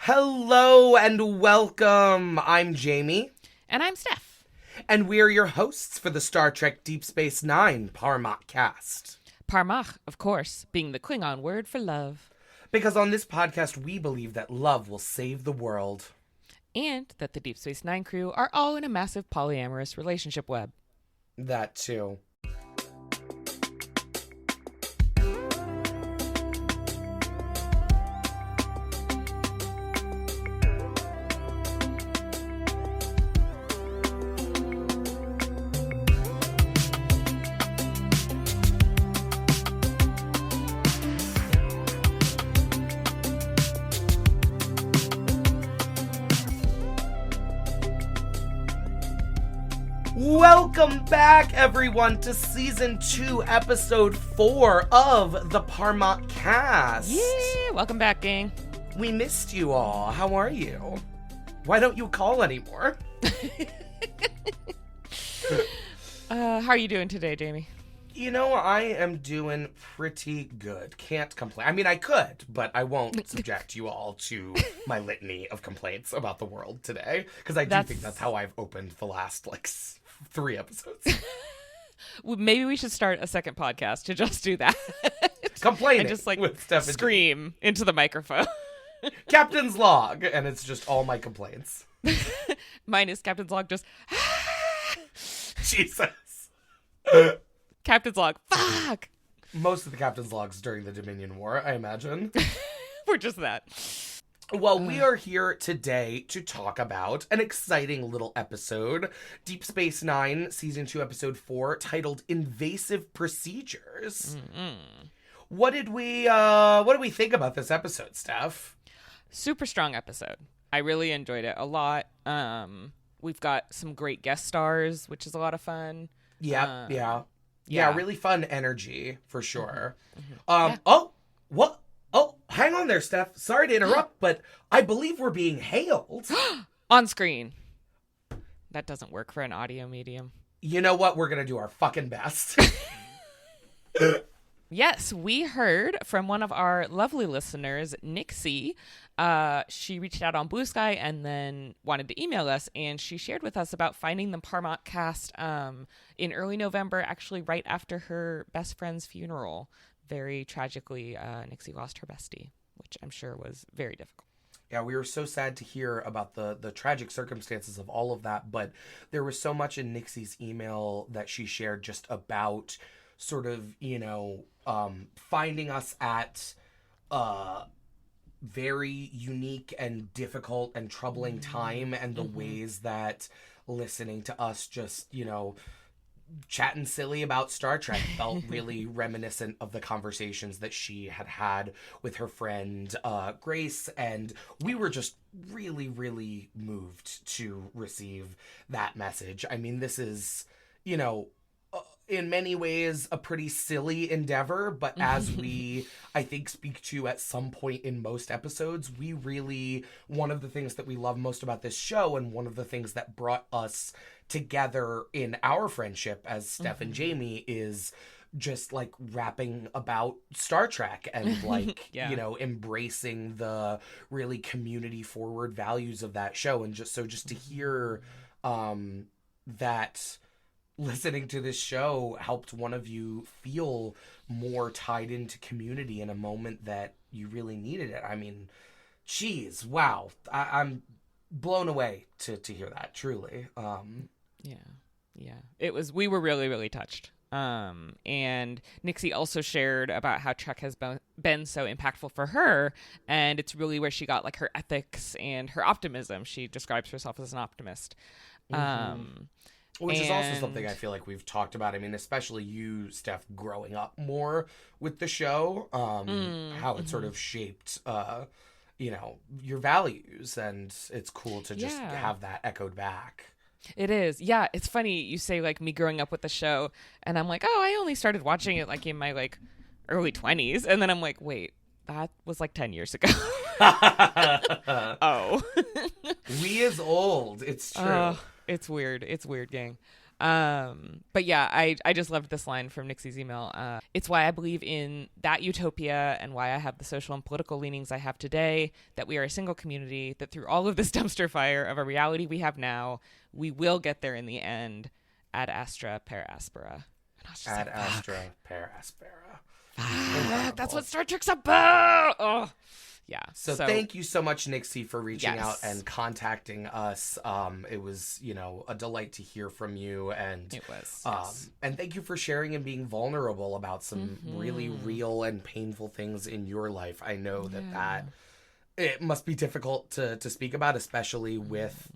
Hello and welcome. I'm Jamie. And I'm Steph. And we're your hosts for the Star Trek Deep Space Nine Parmach cast. Parmach, of course, being the Klingon word for love. Because on this podcast, we believe that love will save the world. And that the Deep Space Nine crew are all in a massive polyamorous relationship web. That too. Welcome back, everyone, to Season 2, Episode 4 of the Parmach cast. Yeah, welcome back, gang. We missed you all. How are you? Why don't you call anymore? How are you doing today, Jamie? You know, I am doing pretty good. Can't complain. I mean, I could, but I won't subject you all to my litany of complaints about the world today, because I do think that's how I've opened the last, 3 episodes. Well, maybe we should start a second podcast to just do that. Complaining and just, with Stephanie. Scream into the microphone. Captain's log, and it's just all my complaints. Mine is Captain's log, just... Jesus. Captain's log, fuck! Most of the Captain's logs during the Dominion War, I imagine. We're just that. Well, we are here today to talk about an exciting little episode, Deep Space Nine, Season 2, Episode 4, titled Invasive Procedures. Mm-hmm. What did we think about this episode, Steph? Super strong episode. I really enjoyed it a lot. We've got some great guest stars, which is a lot of fun. Yeah, really fun energy, for sure. Yeah. Oh, hang on there, Steph. Sorry to interrupt, but I believe we're being hailed. On screen. That doesn't work for an audio medium. You know what? We're going to do our fucking best. Yes, we heard from one of our lovely listeners, Nixie. She reached out on Blue Sky and then wanted to email us, and she shared with us about finding the Parmach cast in early November, actually right after her best friend's funeral. Very tragically, Nixie lost her bestie, which I'm sure was very difficult. Yeah, we were so sad to hear about the tragic circumstances of all of that, but there was so much in Nixie's email that she shared just about sort of, finding us at very unique and difficult and troubling time, and the ways that listening to us just, chatting silly about Star Trek felt really reminiscent of the conversations that she had had with her friend Grace, and we were just really, really moved to receive that message. I mean, this is, in many ways a pretty silly endeavor, but as we, I think, speak to at some point in most episodes, one of the things that we love most about this show, and one of the things that brought us together in our friendship as Steph and Jamie, is just rapping about Star Trek and embracing the really community forward values of that show. And just to hear that listening to this show helped one of you feel more tied into community in a moment that you really needed it. I mean, geez, wow. I'm blown away to hear that, truly. Yeah. We were really, really touched. And Nixie also shared about how Trek has been so impactful for her, and it's really where she got her ethics and her optimism. She describes herself as an optimist. Which is also something I feel like we've talked about. I mean, especially you, Steph, growing up more with the show, how it sort of shaped, your values, and it's cool to just have that echoed back. It is. Yeah, it's funny you say me growing up with the show, and I'm like, oh, I only started watching it in my early 20s, and then I'm like, wait, that was 10 years ago. Oh. We is old. It's true. It's weird. It's weird, gang. But yeah, I just loved this line from Nixie's email. It's why I believe in that utopia and why I have the social and political leanings I have today, that we are a single community, that through all of this dumpster fire of a reality we have now, we will get there in the end. Ad astra per aspera. Ad astra per aspera. That's what Star Trek's about. Oh. Yeah. So thank you so much, Nixie, for reaching out and contacting us. It was, a delight to hear from you, and it was. Yes. And thank you for sharing and being vulnerable about some really real and painful things in your life. I know that it must be difficult to speak about, especially with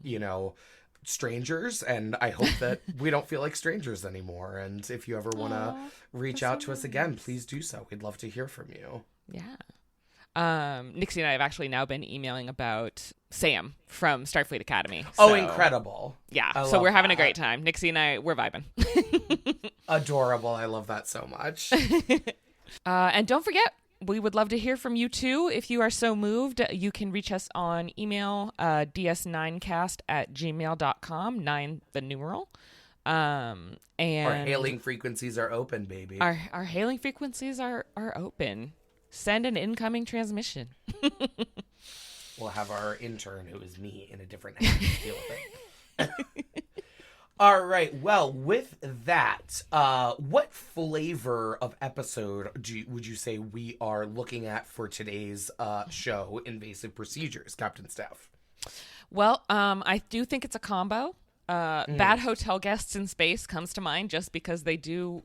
strangers, and I hope that we don't feel like strangers anymore. And if you ever want to reach out to us again, please do so. We'd love to hear from you. Yeah. Nixie and I have actually now been emailing about Sam from Starfleet Academy. Oh, incredible. Yeah. So we're having a great time. Nixie and I, we're vibing. Adorable. I love that so much. And don't forget, we would love to hear from you too. If you are so moved, you can reach us on email, ds9cast@gmail.com, 9 the numeral. And our hailing frequencies are open, baby. Our hailing frequencies are open. Send an incoming transmission. We'll have our intern, who is me, in a different house deal with it. All right. Well, with that, what flavor of episode would you say we are looking at for today's show, Invasive Procedures, Captain Steph? Well, I do think it's a combo. Bad hotel guests in space comes to mind just because they do,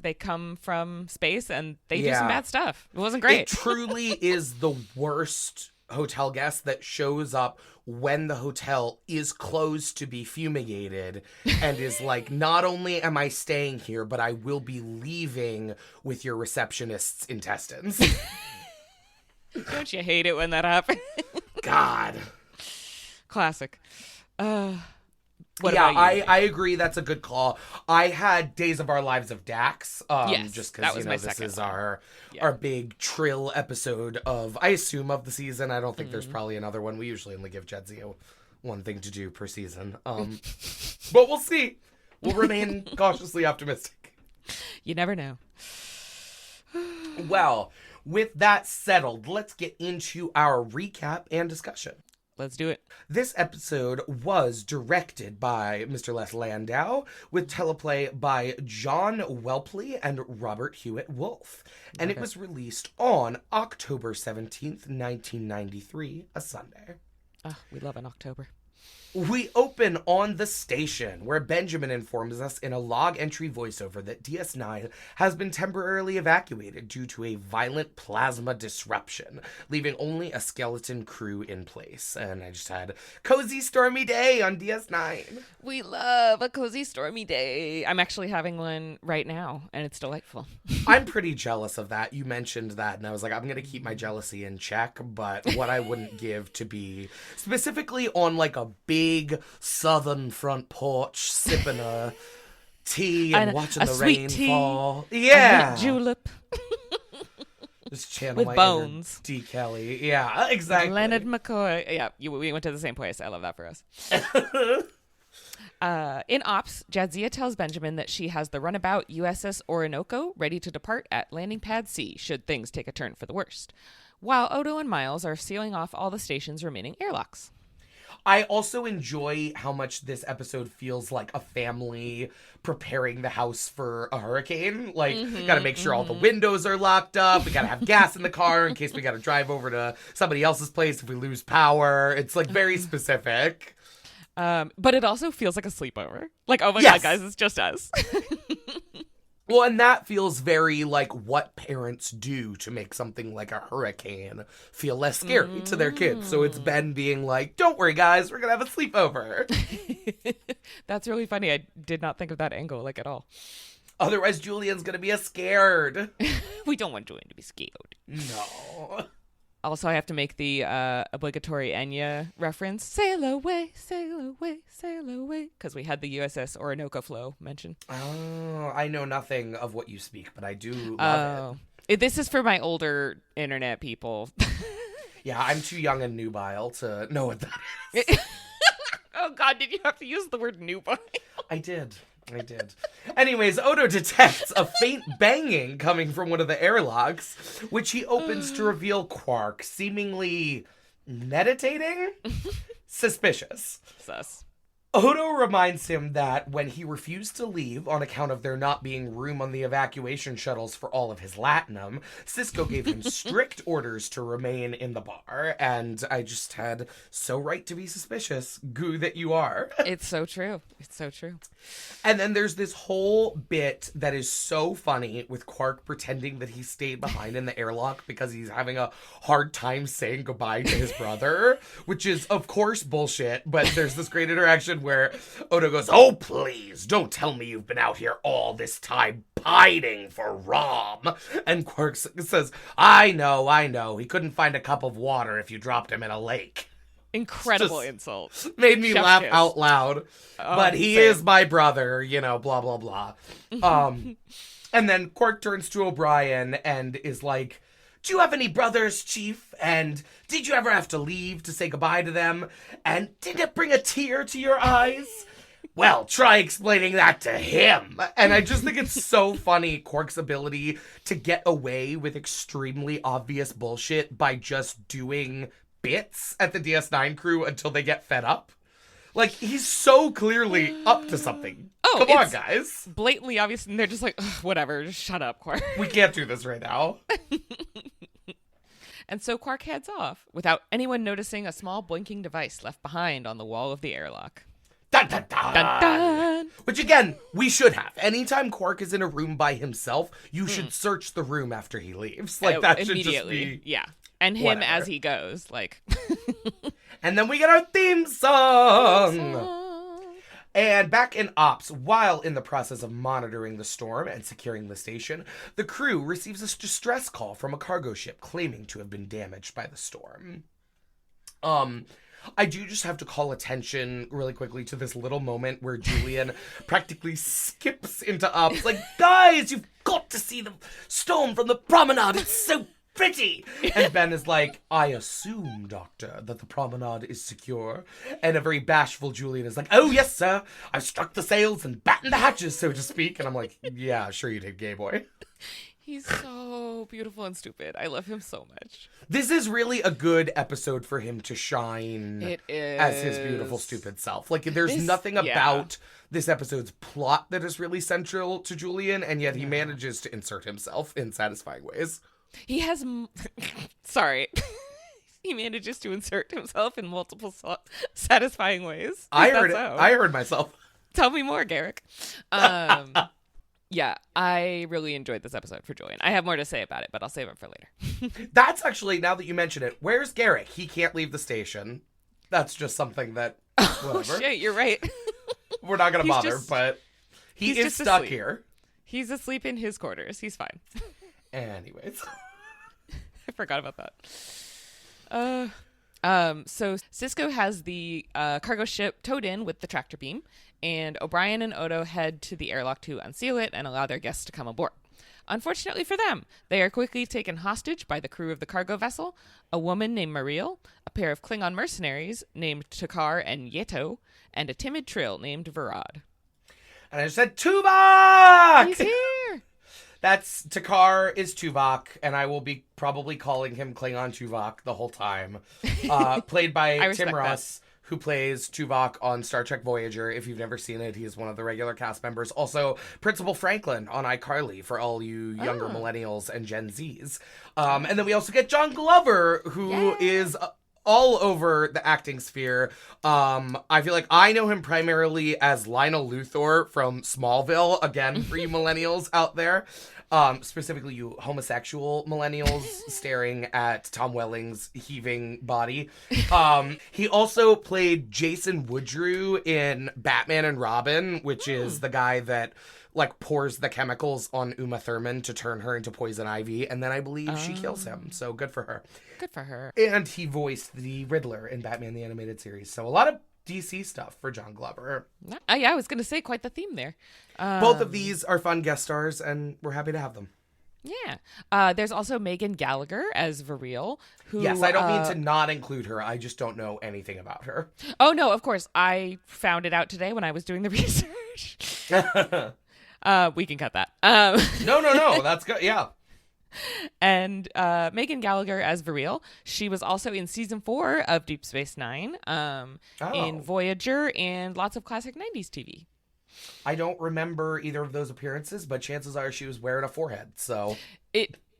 they come from space and they do some bad stuff. It wasn't great. It truly is the worst hotel guest that shows up when the hotel is closed to be fumigated and is like, not only am I staying here, but I will be leaving with your receptionist's intestines. Don't you hate it when that happens? God. Classic. I agree. That's a good call. I had Days of Our Lives of Dax. Yes, just because this is our big Trill episode of the season. I don't think there's probably another one. We usually only give Jedzia one thing to do per season. But we'll see. We'll remain cautiously optimistic. You never know. Well, with that settled, let's get into our recap and discussion. Let's do it. This episode was directed by Mr. Les Landau, with teleplay by John Welpley and Robert Hewitt Wolfe. And it was released on October 17th, 1993, a Sunday. Oh, we love an October. We open on the station, where Benjamin informs us in a log entry voiceover that DS9 has been temporarily evacuated due to a violent plasma disruption, leaving only a skeleton crew in place. And I just had cozy stormy day on DS9. We love a cozy stormy day. I'm actually having one right now, and it's delightful. I'm pretty jealous of that. You mentioned that, and I was like, I'm going to keep my jealousy in check, but what I wouldn't give to be specifically on like a big southern front porch sipping a tea and watching the rain fall. Yeah. Julep. Just channel with my bones. D. Kelly. Yeah, exactly. Leonard McCoy. Yeah, we went to the same place. I love that for us. In Ops, Jadzia tells Benjamin that she has the runabout USS Orinoco ready to depart at Landing Pad C should things take a turn for the worst, while Odo and Miles are sealing off all the station's remaining airlocks. I also enjoy how much this episode feels like a family preparing the house for a hurricane. Like, gotta make sure all the windows are locked up. We gotta have gas in the car in case we gotta drive over to somebody else's place if we lose power. It's like very specific. But it also feels like a sleepover. Like, oh my God, guys, it's just us. Well, and that feels very like what parents do to make something like a hurricane feel less scary to their kids. So it's Ben being like, don't worry, guys, we're going to have a sleepover. That's really funny. I did not think of that angle, like, at all. Otherwise, Julian's going to be scared. We don't want Julian to be scared. No. Also, I have to make the obligatory Enya reference. Sail away, sail away, sail away. Because we had the USS Orinoco flow mentioned. Oh, I know nothing of what you speak, but I do love it. This is for my older internet people. Yeah, I'm too young and nubile to know what that is. Oh, God, did you have to use the word nubile? I did. Anyways, Odo detects a faint banging coming from one of the airlocks, which he opens to reveal Quark, seemingly meditating? Suspicious. Sus. Odo reminds him that when he refused to leave on account of there not being room on the evacuation shuttles for all of his latinum, Sisko gave him strict orders to remain in the bar, and I just had so right to be suspicious. Goo that you are. It's so true. And then there's this whole bit that is so funny with Quark pretending that he stayed behind in the airlock because he's having a hard time saying goodbye to his brother, which is, of course, bullshit, but there's this great interaction where Odo goes, "Oh, please, don't tell me you've been out here all this time pining for Rom." And Quark says, I know. He couldn't find a cup of water if you dropped him in a lake." Incredible insult. Made me Chef's laugh kiss. out loud. But he is my brother, blah, blah, blah. And then Quark turns to O'Brien and is like, "Do you have any brothers, Chief? And did you ever have to leave to say goodbye to them? And did it bring a tear to your eyes? Well, try explaining that to him." And I just think it's so funny, Quark's ability to get away with extremely obvious bullshit by just doing bits at the DS9 crew until they get fed up. Like, he's so clearly up to something. Oh, come on, guys. Blatantly obvious, and they're just like, "Ugh, whatever, just shut up, Quark." We can't do this right now. And so Quark heads off, without anyone noticing a small blinking device left behind on the wall of the airlock. Dun, dun, dun. Dun, dun. Which, again, we should have. Anytime Quark is in a room by himself, you should search the room after he leaves. Like, that should just be... Yeah. And him whatever. as he goes, like... And then we get our theme song! And back in Ops, while in the process of monitoring the storm and securing the station, the crew receives a distress call from a cargo ship claiming to have been damaged by the storm. I do just have to call attention really quickly to this little moment where Julian practically skips into Ops, like, "Guys, you've got to see the storm from the promenade. It's so pretty." And Ben is like, "I assume, Doctor, that the promenade is secure." And a very bashful Julian is like, "Oh, yes, sir. I've struck the sails and battened the hatches, so to speak." And I'm like, "Yeah, sure you did, gay boy." He's so beautiful and stupid. I love him so much. This is really a good episode for him to shine It is. as his beautiful, stupid self. Like, there's nothing about this episode's plot that is really central to Julian, and yet he manages to insert himself in satisfying ways. He has... Sorry. He manages to insert himself in multiple satisfying ways. I heard myself. Tell me more, Garrick. Yeah, I really enjoyed this episode for Julian. I have more to say about it, but I'll save it for later. That's actually, now that you mention it, where's Garrick? He can't leave the station. That's just something that, whatever. Oh, shit, you're right. We're not going to bother, but he is stuck here. He's asleep in his quarters. He's fine. Anyways. I forgot about that. So Sisko has the cargo ship towed in with the tractor beam, and O'Brien and Odo head to the airlock to unseal it and allow their guests to come aboard. Unfortunately for them, they are quickly taken hostage by the crew of the cargo vessel, a woman named Mariel, a pair of Klingon mercenaries named Takar and Yeto, and a timid Trill named Varad. And I just said, Tuvok! He's here! That's Takar is Tuvok, and I will be probably calling him Klingon Tuvok the whole time. Played by Tim Russ, who plays Tuvok on Star Trek Voyager. If you've never seen it, he is one of the regular cast members. Also, Principal Franklin on iCarly for all you younger millennials and Gen Zs. And then we also get John Glover, who is all over the acting sphere. I feel like I know him primarily as Lionel Luthor from Smallville, again, for you millennials out there. Specifically you homosexual millennials staring at Tom Welling's heaving body. He also played Jason Woodrue in Batman and Robin, which is the guy that pours the chemicals on Uma Thurman to turn her into Poison Ivy, and then I believe she kills him. So good for her. Good for her. And he voiced the Riddler in Batman the Animated Series. So a lot of DC stuff for John Glover. Yeah, I was going to say quite the theme there. Both of these are fun guest stars, and we're happy to have them. Yeah. There's also Megan Gallagher as Variel, who... Yes, I don't mean to not include her. I just don't know anything about her. Oh, no, of course. I found it out today when I was doing the research. We can cut that. No. That's good. Yeah. And Megan Gallagher as Variel. She was also in season 4 of Deep Space Nine, in Voyager, and lots of classic 90s TV. I don't remember either of those appearances, but chances are she was wearing a forehead, so...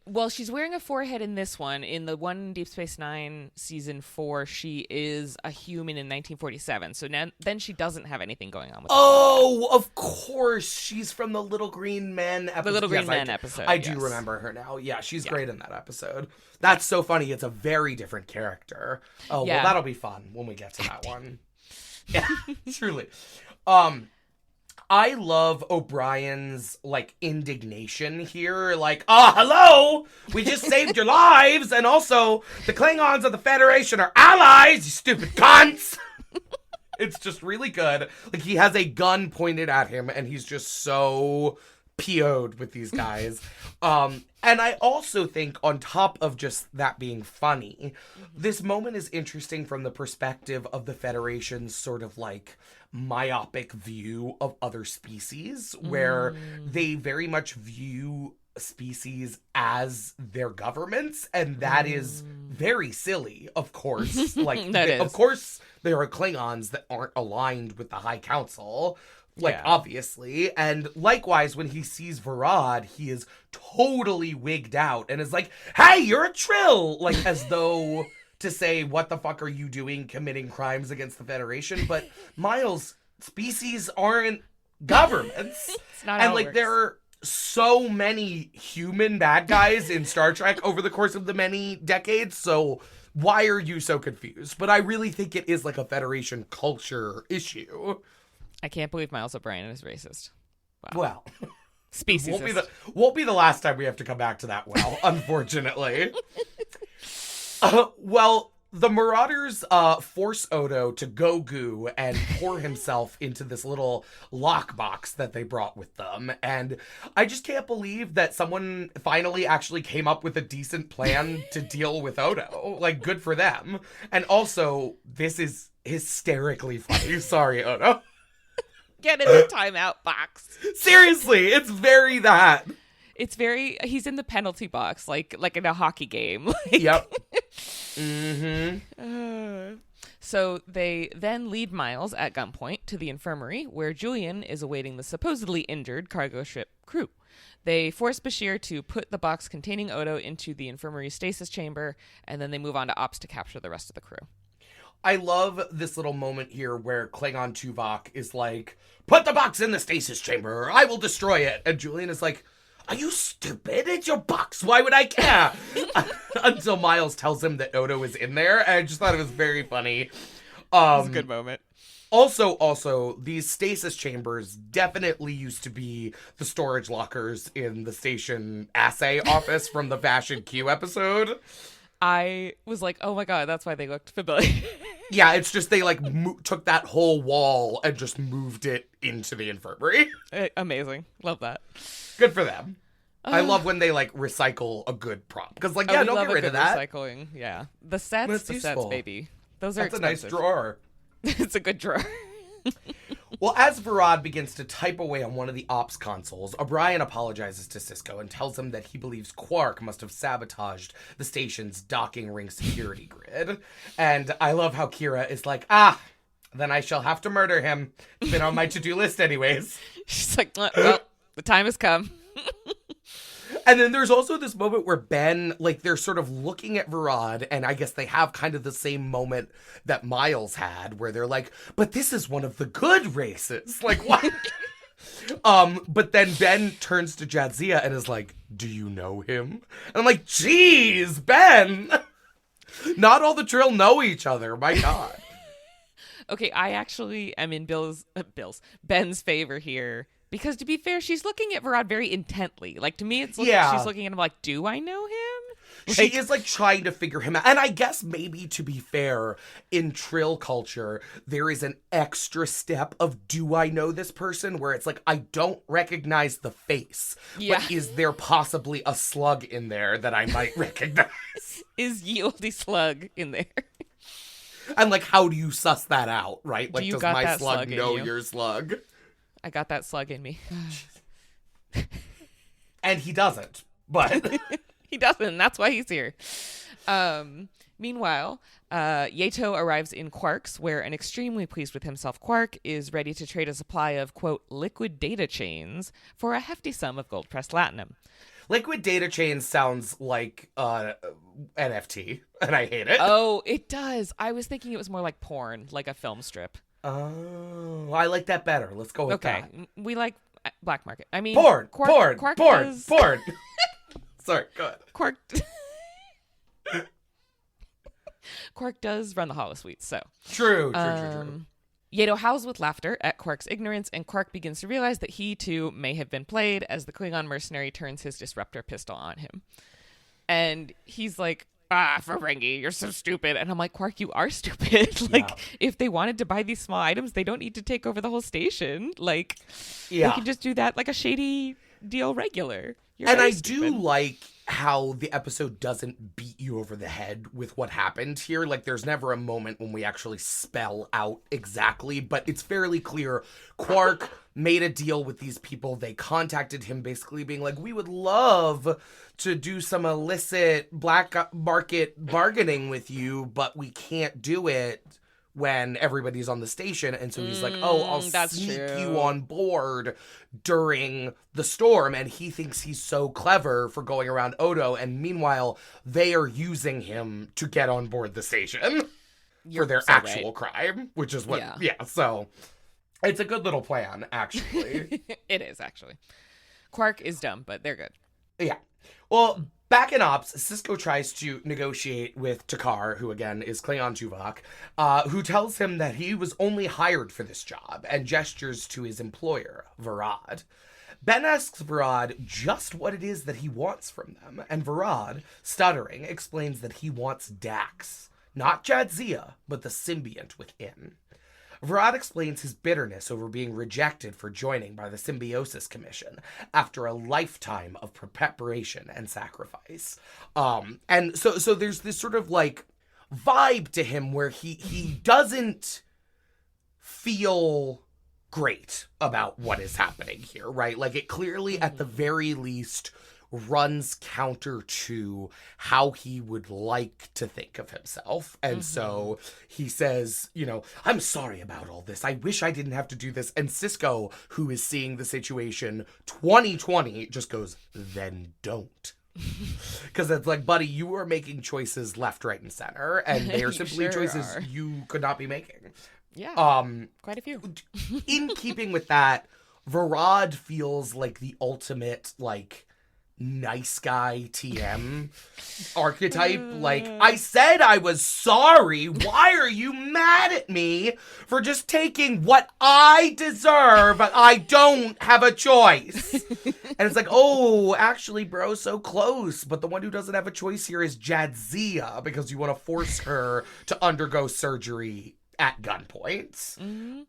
Well, she's wearing a forehead in this one. In the one Deep Space Nine season 4, she is a human in 1947. So then she doesn't have anything going on with Oh, of course. She's from the Little Green Men episode. The Little Green Men episode, I do remember her now. Yeah, she's great in that episode. That's so funny. It's a very different character. Oh, well, that'll be fun when we get to that one. Yeah, truly. I love O'Brien's, indignation here. Hello! We just saved your lives, and also, the Klingons of the Federation are allies, you stupid cunts! It's just really good. He has a gun pointed at him, and he's just so PO'd with these guys. And I also think, on top of just that being funny, this moment is interesting from the perspective of the Federation's sort of, myopic view of other species, where they very much view species as their governments, and that is very silly, of course. Of course there are Klingons that aren't aligned with the High Council, obviously, and likewise when he sees Varad, he is totally wigged out and is like, hey, you're a Trill, as though to say, what the fuck are you doing committing crimes against the Federation? But Miles, species aren't governments. It's not how it works. There are so many human bad guys in Star Trek over the course of the many decades, so why are you so confused? But I really think it is a Federation culture issue. I can't believe Miles O'Brien is racist. Wow. Well, speciesist. Won't be the last time we have to come back to that well, unfortunately. The Marauders force Odo to go goo and pour himself into this little lockbox that they brought with them. And I just can't believe that someone finally actually came up with a decent plan to deal with Odo. Good for them. And also, this is hysterically funny. Sorry, Odo. Get in the timeout box. Seriously, it's very that. It's very, he's in the penalty box, like in a hockey game. Yep. Mm-hmm. So they then lead Miles at gunpoint to the infirmary, where Julian is awaiting the supposedly injured cargo ship crew. They force Bashir to put the box containing Odo into the infirmary stasis chamber, and then they move on to ops to capture the rest of the crew. I love this little moment here where Klingon Tuvok is like, put the box in the stasis chamber, or I will destroy it. And Julian is like, are you stupid? It's your box. Why would I care? Until Miles tells him that Odo is in there. And I just thought it was very funny. It's a good moment. Also, these stasis chambers definitely used to be the storage lockers in the station assay office from the Fashion Q episode. I was like, oh my god, that's why they looked familiar. Yeah, it's just they took that whole wall and just moved it into the infirmary. Amazing. Love that. Good for them. I love when they recycle a good prop because don't get rid of that. Recycling, yeah. The sets, baby. Those are expensive. That's a nice drawer. It's a good drawer. Well, as Varad begins to type away on one of the ops consoles, O'Brien apologizes to Sisko and tells him that he believes Quark must have sabotaged the station's docking ring security grid. And I love how Kira is like, then I shall have to murder him. It's been on my to-do list anyways. She's like, well, the time has come. And then there's also this moment where Ben, they're sort of looking at Varad, and I guess they have kind of the same moment that Miles had, where they're like, but this is one of the good races. What? But then Ben turns to Jadzia and is like, do you know him? And I'm like, geez, Ben! Not all the Trill know each other, my god. Okay, I actually am in Ben's favor here. Because to be fair, she's looking at Varad very intently. To me, it's she's looking at him like, do I know him? She is, like, trying to figure him out. And I guess maybe, to be fair, in Trill culture, there is an extra step of, do I know this person? Where it's like, I don't recognize the face. Yeah. But is there possibly a slug in there that I might recognize? Is ye olde slug in there? And, like, how do you suss that out, right? Like, you does got my that slug slug in know you? your slug? I got that slug in me. And he doesn't. But... He doesn't. That's why he's here. Meanwhile, Yato arrives in Quark's, where an extremely pleased with himself Quark is ready to trade a supply of, quote, liquid data chains for a hefty sum of gold-pressed latinum. Liquid data chains sounds like NFT, and I hate it. Oh, it does. I was thinking it was more like porn, like a film strip. Oh, I like that better. Let's go with that. Okay, we like black market. I mean, Porn. Quark does... Sorry, go ahead. Quark does run the holosuite, so. True. Yato howls with laughter at Quark's ignorance, and Quark begins to realize that he, too, may have been played as the Klingon mercenary turns his disruptor pistol on him. And he's like, Ferengi, you're so stupid. And I'm like, Quark, you are stupid. Like, if they wanted to buy these small items, they don't need to take over the whole station. Like, they can just do that like a shady deal regular. And I do like how the episode doesn't beat you over the head with what happened here. Like, there's never a moment when we actually spell out exactly, but it's fairly clear. Quark made a deal with these people. They contacted him basically being like, we would love to do some illicit black market bargaining with you, but we can't do it when everybody's on the station. And so he's like, I'll sneak you on board during the storm. And he thinks he's so clever for going around Odo. And meanwhile, they are using him to get on board the station for their actual crime, which is what, so it's a good little plan, actually. It is, actually. Quark is dumb, but they're good. Yeah. Well, back in Ops, Cisco tries to negotiate with Takar, who again is Klingon Tuvok, who tells him that he was only hired for this job and gestures to his employer, Varad. Ben asks Varad just what it is that he wants from them, and Varad, stuttering, explains that he wants Dax, not Jadzia, but the symbiont within. Varad explains his bitterness over being rejected for joining by the Symbiosis Commission after a lifetime of preparation and sacrifice. And so there's this sort of like vibe to him where he doesn't feel great about what is happening here, right? Like, it clearly, at the very least, runs counter to how he would like to think of himself. And so he says, I'm sorry about all this. I wish I didn't have to do this. And Cisco, who is seeing the situation 2020, just goes, then don't. Because it's like, buddy, you are making choices left, right, and center. And they are simply choices you could not be making. Yeah, quite a few. In keeping with that, Varad feels like the ultimate, like, nice guy TM archetype. Like, I said I was sorry. Why are you mad at me for just taking what I deserve? I don't have a choice. And it's like, oh, actually, bro, so close. But the one who doesn't have a choice here is Jadzia, because you want to force her to undergo surgery at gunpoint. Mm-hmm.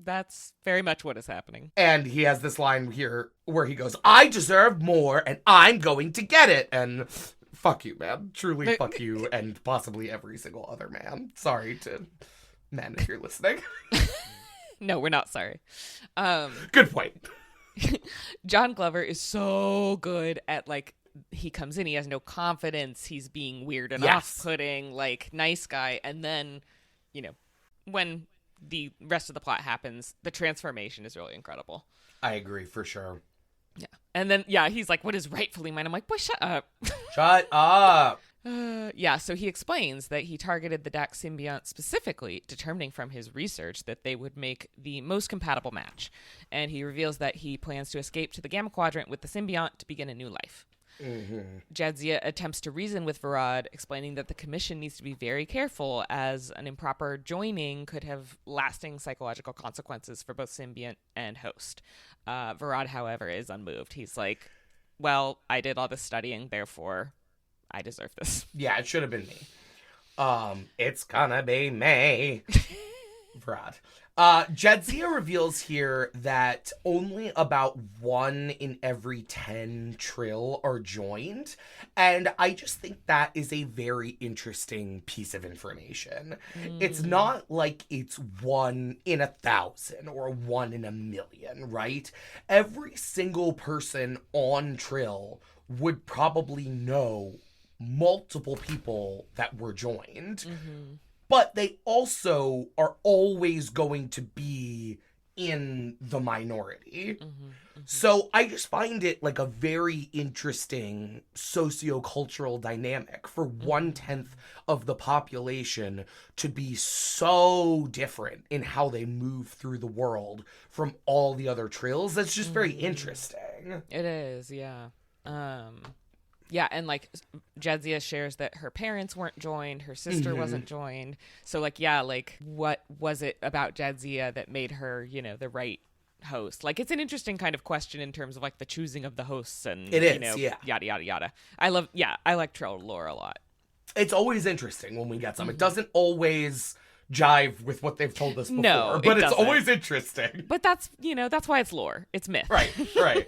That's very much what is happening. And he has this line here where he goes, I deserve more and I'm going to get it. And fuck you, man. Truly fuck you and possibly every single other man. Sorry to men if you're listening. No, we're not sorry. Good point. John Glover is so good at, like, he comes in, he has no confidence, he's being weird and off-putting, like, nice guy. And then, when the rest of the plot happens, the transformation is really incredible. I agree, for sure. Yeah. And then, he's like, what is rightfully mine? I'm like, boy, shut up. Shut up. So he explains that he targeted the Dax Symbiont specifically, determining from his research that they would make the most compatible match. And he reveals that he plans to escape to the Gamma Quadrant with the Symbiont to begin a new life. Mm-hmm. Jadzia attempts to reason with Varad, explaining that the commission needs to be very careful as an improper joining could have lasting psychological consequences for both symbiont and host. Varad, however, is unmoved. He's like, well, I did all this studying, therefore I deserve this. Yeah, it should have been me. It's gonna be me. Vrod. Jadzia reveals here that only about 1 in every 10 Trill are joined, and I just think that is a very interesting piece of information. It's not like it's 1 in 1,000 or 1 in 1,000,000, right? Every single person on Trill would probably know multiple people that were joined. But they also are always going to be in the minority. So I just find it like a very interesting sociocultural dynamic for 1/10 of the population to be so different in how they move through the world from all the other Trills. That's just very interesting. It is, yeah. Yeah, and like Jadzia shares that her parents weren't joined, her sister wasn't joined. So like, yeah, like what was it about Jadzia that made her, you know, the right host? Like, it's an interesting kind of question in terms of like the choosing of the hosts and It is, you know, yeah. yada yada yada. I like Trill lore a lot. It's always interesting when we get some. It doesn't always jive with what they've told us before, No, but it's doesn't. always interesting. But that's, you know, that's why it's lore. It's myth. Right.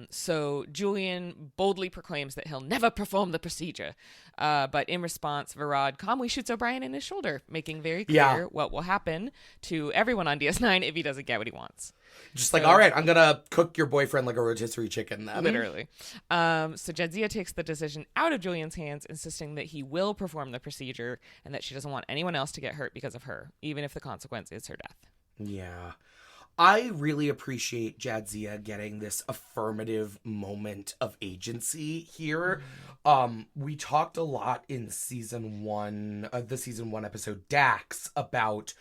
So Julian boldly proclaims that he'll never perform the procedure. But in response, Varad calmly shoots O'Brien in his shoulder, making very clear what will happen to everyone on DS9 if he doesn't get what he wants. Just like, all right, I'm going to cook your boyfriend like a rotisserie chicken then. Literally. So Jadzia takes the decision out of Julian's hands, insisting that he will perform the procedure and that she doesn't want anyone else to get hurt because of her, even if the consequence is her death. Yeah. I really appreciate Jadzia getting this affirmative moment of agency here. We talked a lot in season 1, the season 1 episode Dax, about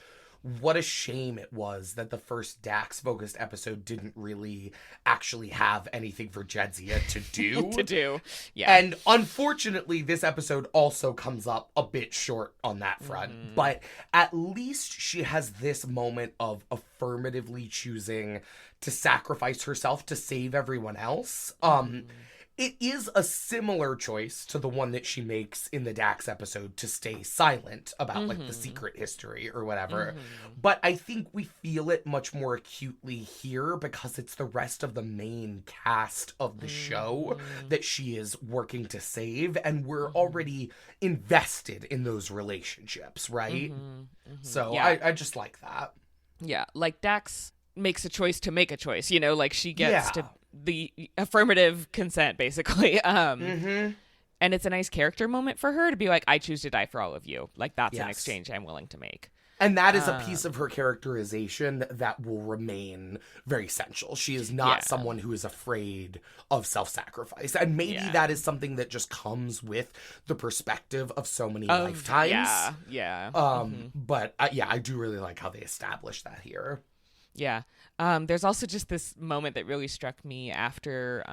what a shame it was that the first Dax-focused episode didn't really actually have anything for Jadzia to do. Yeah. And unfortunately, this episode also comes up a bit short on that front. But at least she has this moment of affirmatively choosing to sacrifice herself to save everyone else. It is a similar choice to the one that she makes in the Dax episode to stay silent about like the secret history or whatever. But I think we feel it much more acutely here because it's the rest of the main cast of the show that she is working to save, and we're already invested in those relationships, right? So yeah. I just like that. Yeah, like Dax makes a choice to make a choice, you know, like she gets to the affirmative consent basically. And it's a nice character moment for her to be like, I choose to die for all of you. Like that's an exchange I'm willing to make. And that is a piece of her characterization that will remain very essential. She is not someone who is afraid of self-sacrifice. And maybe that is something that just comes with the perspective of so many lifetimes. But I do really like how they establish that here. Yeah. There's also just this moment that really struck me after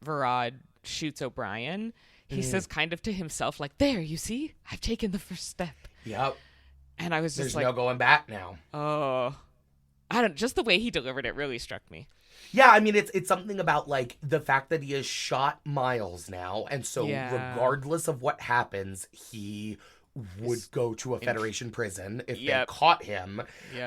Varad shoots O'Brien. He says kind of to himself, like, there, you see? I've taken the first step. Yep. And I was just There's like... no going back now. Oh. Just the way he delivered it really struck me. Yeah, I mean, it's something about, like, the fact that he has shot Miles now, and so regardless of what happens, he would go to a Federation prison if they caught him.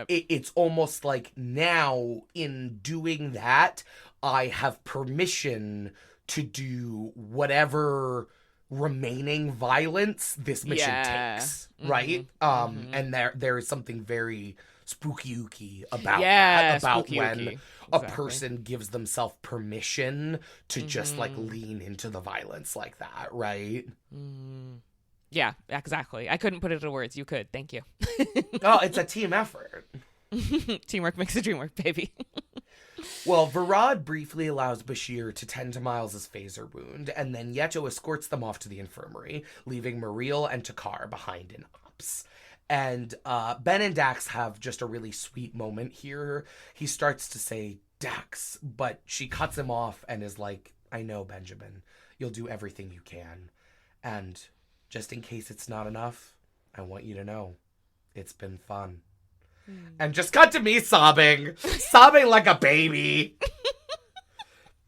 It's almost like now, in doing that, I have permission to do whatever remaining violence this mission takes, right? And there is something very spooky-ooky about that, about when a person gives themselves permission to just, like, lean into the violence like that, right? Yeah, exactly. I couldn't put it into words. You could. Thank you. Oh, it's a team effort. Teamwork makes the dream work, baby. Well, Varad briefly allows Bashir to tend to Miles' phaser wound, and then Yeto escorts them off to the infirmary, leaving Muriel and Takar behind in ops. And Ben and Dax have just a really sweet moment here. He starts to say, Dax, but she cuts him off and is like, I know, Benjamin. You'll do everything you can. And just in case it's not enough, I want you to know it's been fun. And just cut to me sobbing like a baby.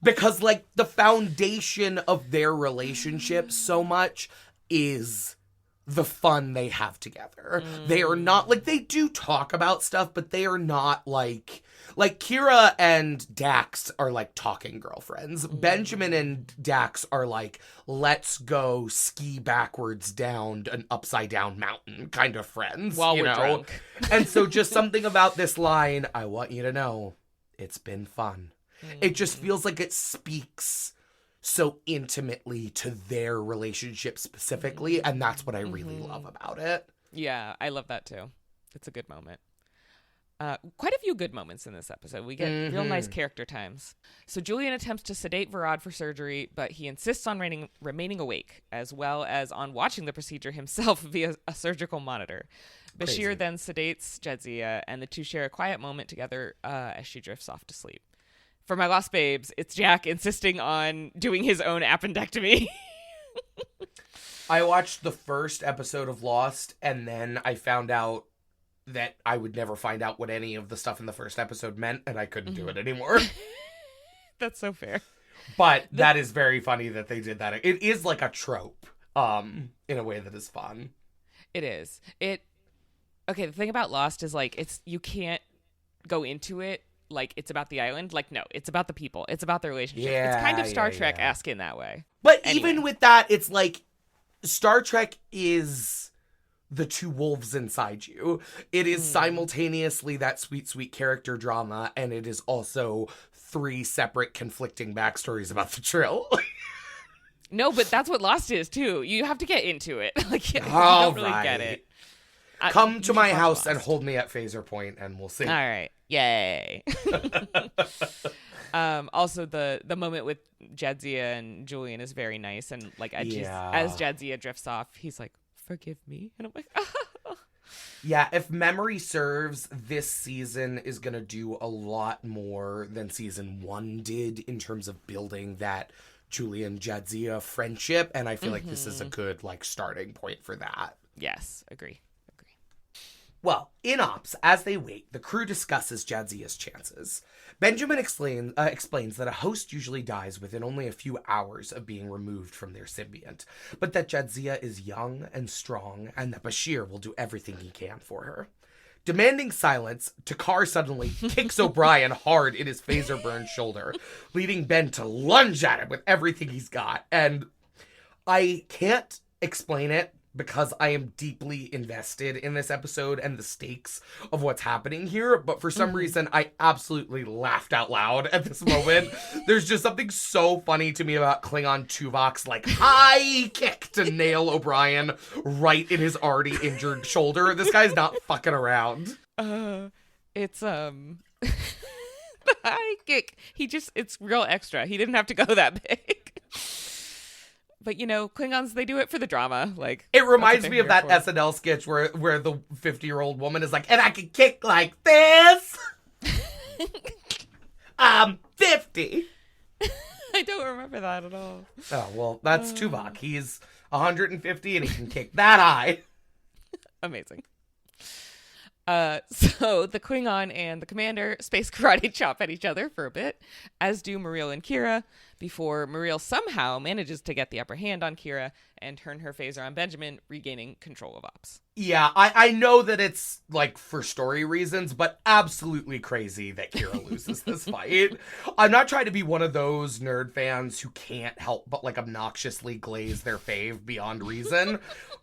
Because, like, the foundation of their relationship so much is the fun they have together. They are not, like, they do talk about stuff, but they are not, like Kira and Dax are, like, talking girlfriends. Benjamin and Dax are, like, let's go ski backwards down an upside-down mountain kind of friends. While we're drunk. And so just something about this line, I want you to know, it's been fun. It just feels like it speaks so intimately to their relationship specifically, and that's what I really love about it. Yeah, I love that too. It's a good moment. Quite a few good moments in this episode. We get real nice character times. So Julian attempts to sedate Varad for surgery, but he insists on remaining awake, as well as on watching the procedure himself via a surgical monitor. Crazy. Bashir then sedates Jadzia, and the two share a quiet moment together as she drifts off to sleep. For my lost babes, it's Jack insisting on doing his own appendectomy. I watched the first episode of Lost, and then I found out that I would never find out what any of the stuff in the first episode meant, and I couldn't do it anymore. That's so fair. But that is very funny that they did that. It is like a trope, in a way that is fun. It is. Okay, the thing about Lost is, like, you can't go into it like it's about the island. Like, no, it's about the people. It's about the relationship. Yeah, it's kind of Star Trek-esque in that way. But Anyway. even with that, it's like Star Trek is the two wolves inside you. It is simultaneously that sweet, sweet character drama, and it is also 3 separate conflicting backstories about the Trill. No, but that's what Lost is, too. You have to get into it. Like, you don't really get it. Come to my house Lost. and hold me at phaser point, and we'll see. All right. Yay. Also, the moment with Jadzia and Julian is very nice. And, like, as Jadzia drifts off, he's like, forgive me. And I'm like, Yeah, if memory serves, this season is going to do a lot more than season 1 did in terms of building that Julian-Jadzia friendship. And I feel like this is a good, like, starting point for that. Yes, agree. Well, in Ops, as they wait, the crew discusses Jadzia's chances. Benjamin explains that a host usually dies within only a few hours of being removed from their symbiont, but that Jadzia is young and strong, and that Bashir will do everything he can for her. Demanding silence, Takar suddenly kicks O'Brien hard in his phaser-burned shoulder, leading Ben to lunge at him with everything he's got. And I can't explain it, because I am deeply invested in this episode and the stakes of what's happening here. But for some reason, I absolutely laughed out loud at this moment. There's just something so funny to me about Klingon Tuvok's, like, high kick to nail O'Brien right in his already injured shoulder. This guy's not fucking around. It's, the high kick. It's real extra. He didn't have to go that big. But, you know, Klingons, they do it for the drama. Like, it reminds me of that SNL sketch where the 50-year-old woman is like, and I can kick like this. I'm 50. I don't remember that at all. Oh, well, that's Tuvok. He's 150 and he can kick that high. Amazing. So the Klingon and the commander space karate chop at each other for a bit, as do Muriel and Kira, before Muriel somehow manages to get the upper hand on Kira and turn her phaser on Benjamin, regaining control of Ops. Yeah, I know that it's, like, for story reasons, but absolutely crazy that Kira loses this fight. I'm not trying to be one of those nerd fans who can't help but, like, obnoxiously glaze their fave beyond reason.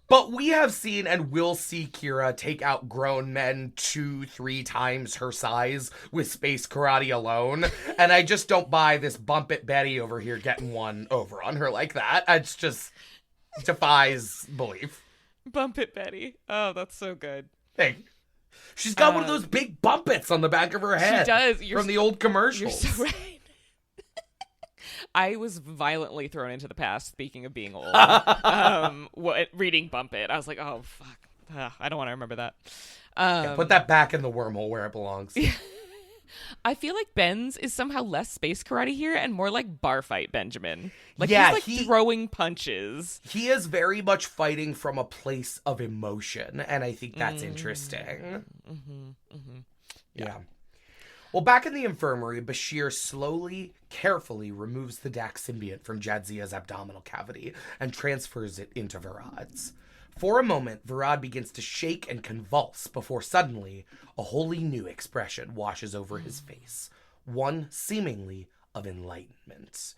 But we have seen and will see Kira take out grown men 2-3 times her size with space karate alone. And I just don't buy this bump it Betty over here getting one over on her like that. It's just defies belief. Bump it, Betty. Oh, that's so good. Hey, she's got one of those big bumpets on the back of her head. She does. From the old commercials. You're so right. I was violently thrown into the past, speaking of being old. Reading Bump It. I was like, oh, fuck. I don't want to remember that. Yeah, put that back in the wormhole where it belongs. I feel like Ben's is somehow less space karate here and more like bar fight Benjamin. Like, yeah, he's like throwing punches. He is very much fighting from a place of emotion, and I think that's interesting. Yeah. Well, back in the infirmary, Bashir slowly, carefully removes the Dax Symbiont from Jadzia's abdominal cavity and transfers it into Varad's. For a moment, Varad begins to shake and convulse before suddenly a wholly new expression washes over his face. One seemingly of enlightenment.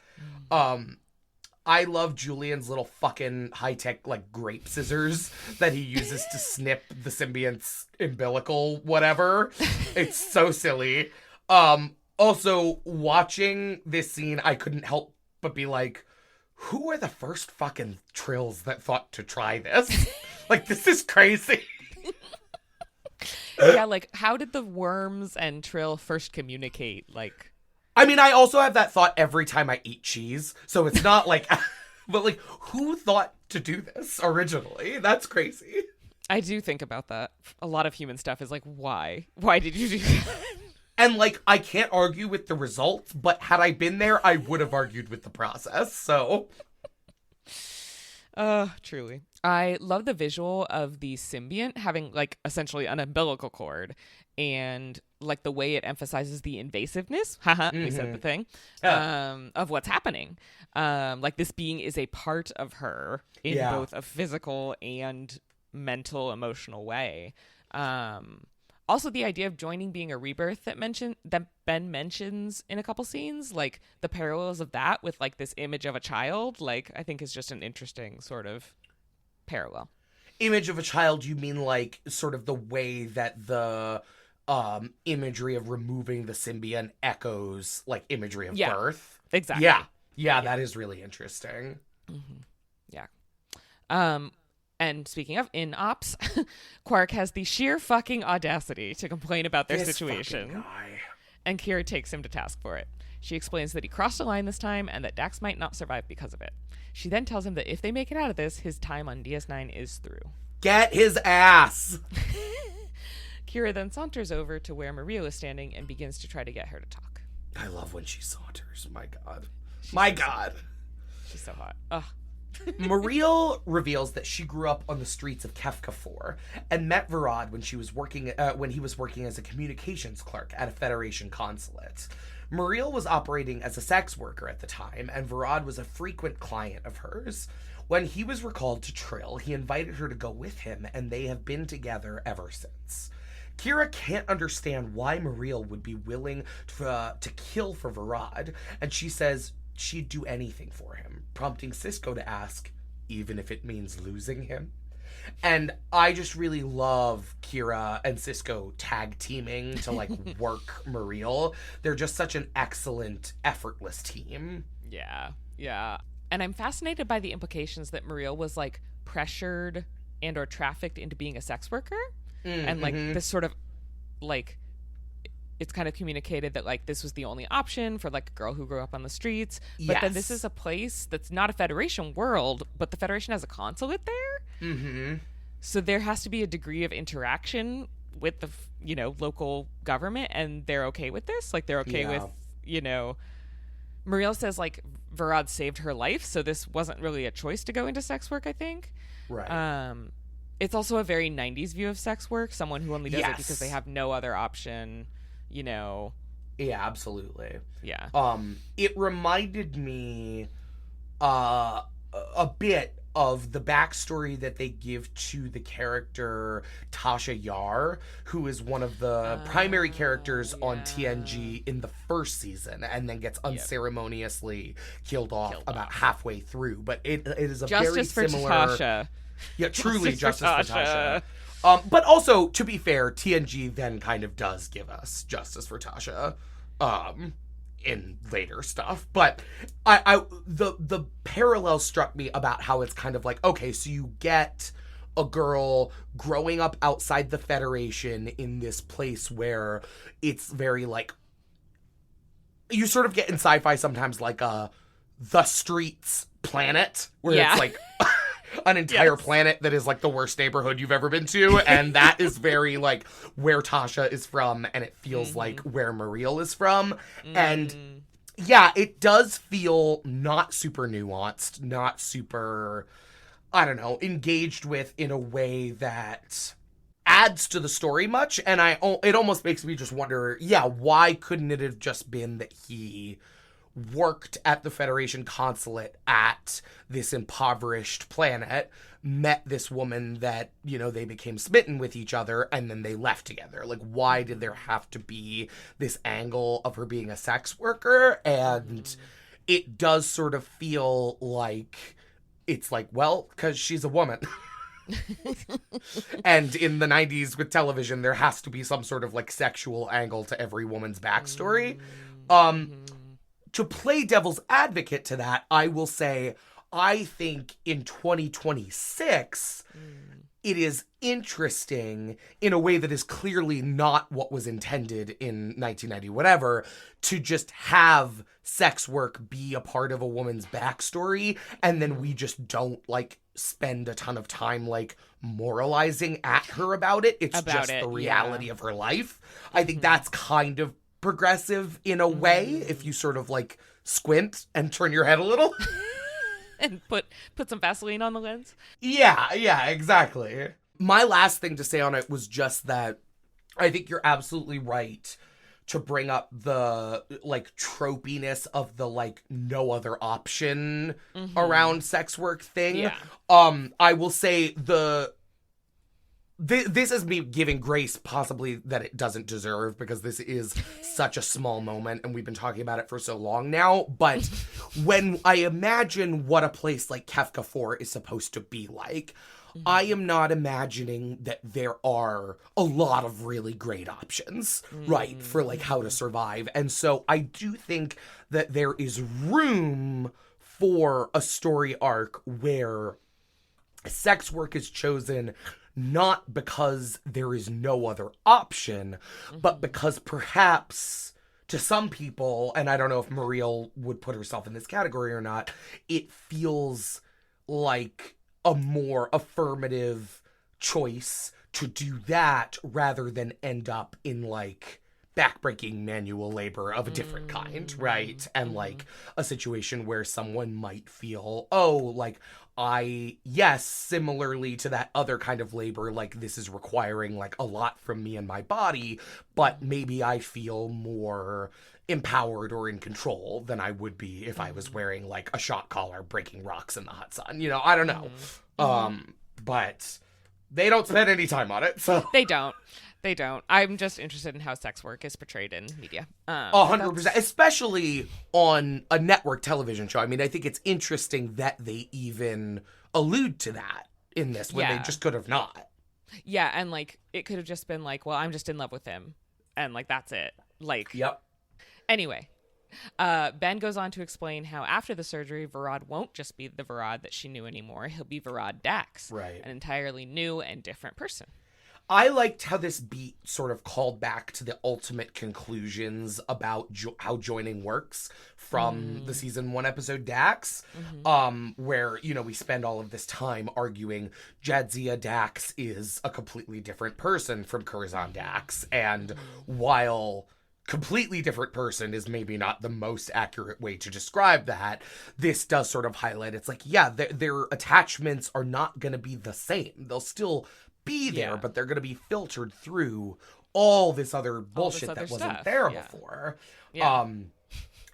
I love Julian's little fucking high-tech, like, grape scissors that he uses to snip the symbiont's umbilical whatever. It's so silly. Also, watching this scene, I couldn't help but be like, who are the first fucking Trills that thought to try this? Like, this is crazy. Yeah, like, how did the worms and Trill first communicate? Like, I mean, I also have that thought every time I eat cheese, so it's not like, but like, who thought to do this originally? That's crazy. I do think about that. A lot of human stuff is like, why? Why did you do that? And like, I can't argue with the results, but had I been there, I would have argued with the process, so. Truly. I love the visual of the symbiont having like essentially an umbilical cord, and like the way it emphasizes the invasiveness, we said the thing, of what's happening. Like this being is a part of her in both a physical and mental, emotional way. Also, the idea of joining being a rebirth that Ben mentions in a couple scenes, like the parallels of that with like this image of a child, like I think is just an interesting sort of parallel. Image of a child, you mean like sort of the way that the imagery of removing the symbiont echoes like imagery of birth? Exactly. Yeah, that is really interesting. Yeah. And speaking of in-ops, Quark has the sheer fucking audacity to complain about their situation. And Kira takes him to task for it. She explains that he crossed a line this time and that Dax might not survive because of it. She then tells him that if they make it out of this, his time on DS9 is through. Get his ass! Kira then saunters over to where Maria is standing and begins to try to get her to talk. I love when she saunters. My God. She's so hot. Ugh. Muriel reveals that she grew up on the streets of Kefka 4 and met Varad when he was working as a communications clerk at a Federation consulate. Muriel was operating as a sex worker at the time, and Varad was a frequent client of hers. When he was recalled to Trill, he invited her to go with him, and they have been together ever since. Kira can't understand why Muriel would be willing to kill for Varad, and she says she'd do anything for him, prompting Sisko to ask, even if it means losing him? And I just really love Kira and Sisko tag teaming to like work Muriel. They're just such an excellent, effortless team. Yeah. And I'm fascinated by the implications that Muriel was like pressured and or trafficked into being a sex worker. And like this sort of like, it's kind of communicated that like this was the only option for like a girl who grew up on the streets. But then this is a place that's not a Federation world, but the Federation has a consulate there. So there has to be a degree of interaction with the, local government, and they're okay with this. Like they're okay with, Muriel says like Varad saved her life, so this wasn't really a choice to go into sex work, I think. Right. It's also a very 90s view of sex work, someone who only does it because they have no other option. Yeah, absolutely. Yeah. It reminded me a bit of the backstory that they give to the character Tasha Yar, who is one of the primary characters on TNG in the first season, and then gets unceremoniously killed off about halfway through. But it is a justice very similar. For Tasha. Yeah, truly justice for Tasha. But also, to be fair, TNG then kind of does give us justice for Tasha in later stuff. But the parallel struck me about how it's kind of like, okay, so you get a girl growing up outside the Federation in this place where it's very like, you sort of get in sci-fi sometimes like the streets planet, where it's like an entire planet that is like the worst neighborhood you've ever been to, and that is very like where Tasha is from, and it feels like where Muriel is from. And yeah, it does feel not super nuanced, not super, I don't know, engaged with in a way that adds to the story much, and it almost makes me just wonder, why couldn't it have just been that he worked at the Federation consulate at this impoverished planet, met this woman that, they became smitten with each other, and then they left together? Like, why did there have to be this angle of her being a sex worker? And it does sort of feel like it's like, well, because she's a woman. And in the 90s with television, there has to be some sort of like sexual angle to every woman's backstory. To play devil's advocate to that, I will say, I think in 2026, it is interesting in a way that is clearly not what was intended in 1990, whatever, to just have sex work be a part of a woman's backstory, and then we just don't like spend a ton of time like moralizing at her about it. It's just the reality of her life. I think that's kind of progressive in a way, if you sort of like squint and turn your head a little. And put some Vaseline on the lens. Yeah, exactly. My last thing to say on it was just that I think you're absolutely right to bring up the like tropiness of the like no other option around sex work thing. Yeah. I will say this is me giving grace possibly that it doesn't deserve, because this is such a small moment and we've been talking about it for so long now. But when I imagine what a place like Kefka 4 is supposed to be like, I am not imagining that there are a lot of really great options, right, for like how to survive. And so I do think that there is room for a story arc where sex work is chosen not because there is no other option, but because perhaps to some people, and I don't know if Mariel would put herself in this category or not, it feels like a more affirmative choice to do that rather than end up in like backbreaking manual labor of a different kind, right? And like a situation where someone might feel, similarly to that other kind of labor, like this is requiring like a lot from me and my body, but maybe I feel more empowered or in control than I would be if I was wearing like a shock collar breaking rocks in the hot sun. I don't know. But they don't spend any time on it, so They don't. I'm just interested in how sex work is portrayed in media. 100%, especially on a network television show. I mean, I think it's interesting that they even allude to that in this when they just could have not. Yeah, and like it could have just been like, well, I'm just in love with him, and like that's it. Like, yep. Anyway, Ben goes on to explain how after the surgery, Varad won't just be the Varad that she knew anymore. He'll be Varad Dax, right? An entirely new and different person. I liked how this beat sort of called back to the ultimate conclusions about how joining works from the season 1 episode Dax, where, we spend all of this time arguing Jadzia Dax is a completely different person from Curzon Dax, and while completely different person is maybe not the most accurate way to describe that, this does sort of highlight, it's like, their attachments are not going to be the same. They'll still be there, but they're going to be filtered through all this other bullshit that wasn't there before. Yeah. And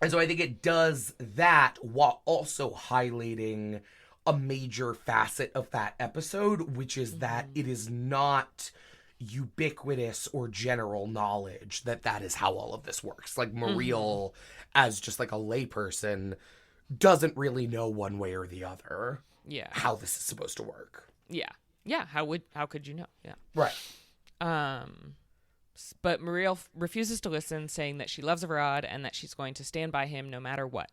so I think it does that while also highlighting a major facet of that episode, which is that it is not ubiquitous or general knowledge that is how all of this works. Like Mariel, as just like a layperson, doesn't really know one way or the other how this is supposed to work. Yeah, how could you know? Yeah. Right. But Mariel refuses to listen, saying that she loves Varad and that she's going to stand by him no matter what.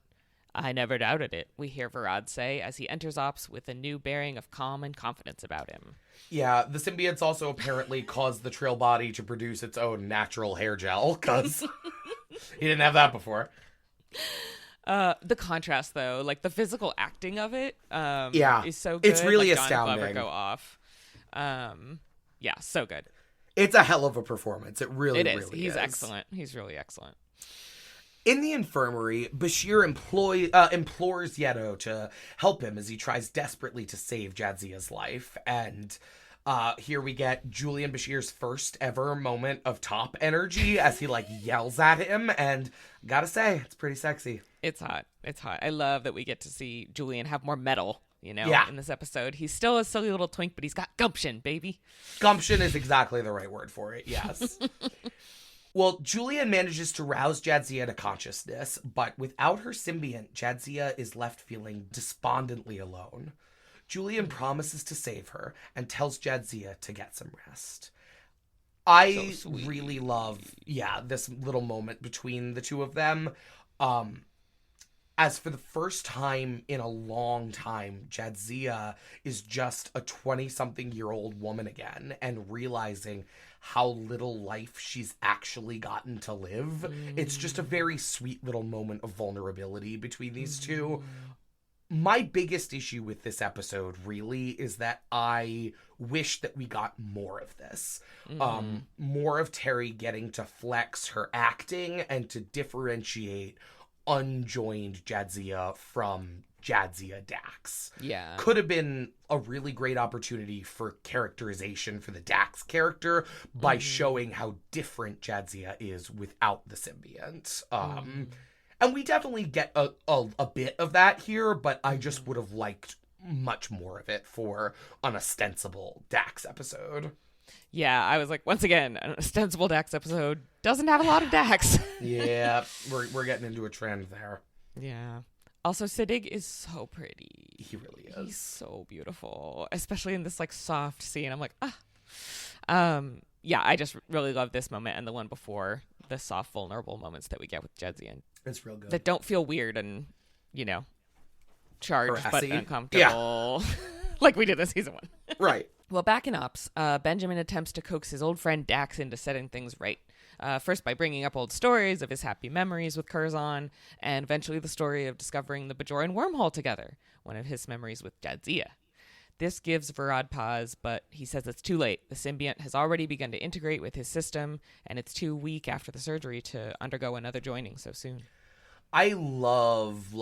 I never doubted it, we hear Varad say as he enters Ops with a new bearing of calm and confidence about him. Yeah, the symbionts also apparently caused the Trill body to produce its own natural hair gel, because he didn't have that before. The contrast, though, like the physical acting of it, is so good. It's really like astounding. John Glover go off. So good. It's a hell of a performance. It really is. He's excellent. He's really excellent. In the infirmary, Bashir implores Yeto to help him as he tries desperately to save Jadzia's life. And Here we get Julian Bashir's first ever moment of top energy as he like yells at him, and gotta say, it's pretty sexy. It's hot. It's hot. I love that we get to see Julian have more metal, in this episode. He's still a silly little twink, but he's got gumption, baby. Gumption is exactly the right word for it, yes. Well, Julian manages to rouse Jadzia to consciousness, but without her symbiont, Jadzia is left feeling despondently alone. Julian promises to save her and tells Jadzia to get some rest. I really love, this little moment between the two of them. As for the first time in a long time, Jadzia is just a 20-something-year-old woman again and realizing how little life she's actually gotten to live. It's just a very sweet little moment of vulnerability between these two. My biggest issue with this episode really is that I wish that we got more of this. More of Terry getting to flex her acting and to differentiate unjoined Jadzia from Jadzia Dax. Yeah. Could have been a really great opportunity for characterization for the Dax character by showing how different Jadzia is without the symbiont. And we definitely get a bit of that here, but I just would have liked much more of it for an ostensible Dax episode. Yeah, I was like, once again, an ostensible Dax episode doesn't have a lot of Dax. Yeah, we're getting into a trend there. Yeah. Also, Siddig is so pretty. He really is. He's so beautiful, especially in this like soft scene. I'm like, yeah, I just really love this moment and the one before, the soft, vulnerable moments that we get with Jadzia. It's real good. That don't feel weird and, charged Harassy. but uncomfortable. Like we did in season 1. Right. Well, back in Ops, Benjamin attempts to coax his old friend Dax into setting things right. First by bringing up old stories of his happy memories with Curzon, and eventually the story of discovering the Bajoran wormhole together, one of his memories with Jadzia. This gives Varad pause, but he says it's too late. The symbiont has already begun to integrate with his system, and it's too weak after the surgery to undergo another joining so soon. I love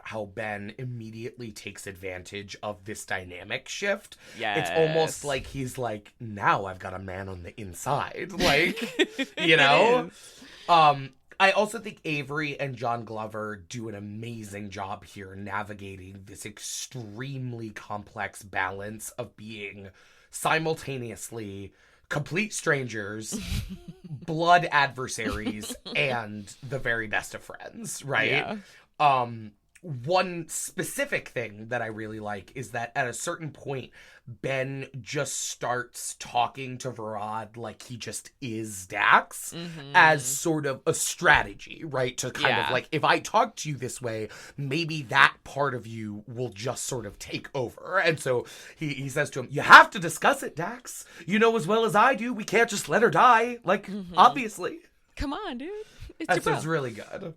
how Ben immediately takes advantage of this dynamic shift. Yes. It's almost like he's like, now I've got a man on the inside. Like, you know? I also think Avery and John Glover do an amazing job here navigating this extremely complex balance of being simultaneously complete strangers, blood adversaries, and the very best of friends, right? Yeah. One specific thing that I really like is that at a certain point, Ben just starts talking to Varad like he just is Dax as sort of a strategy, right? To kind of like, if I talk to you this way, maybe that part of you will just sort of take over. And so he says to him, you have to discuss it, Dax. You know as well as I do, we can't just let her die. Like, obviously. Come on, dude. It's really good.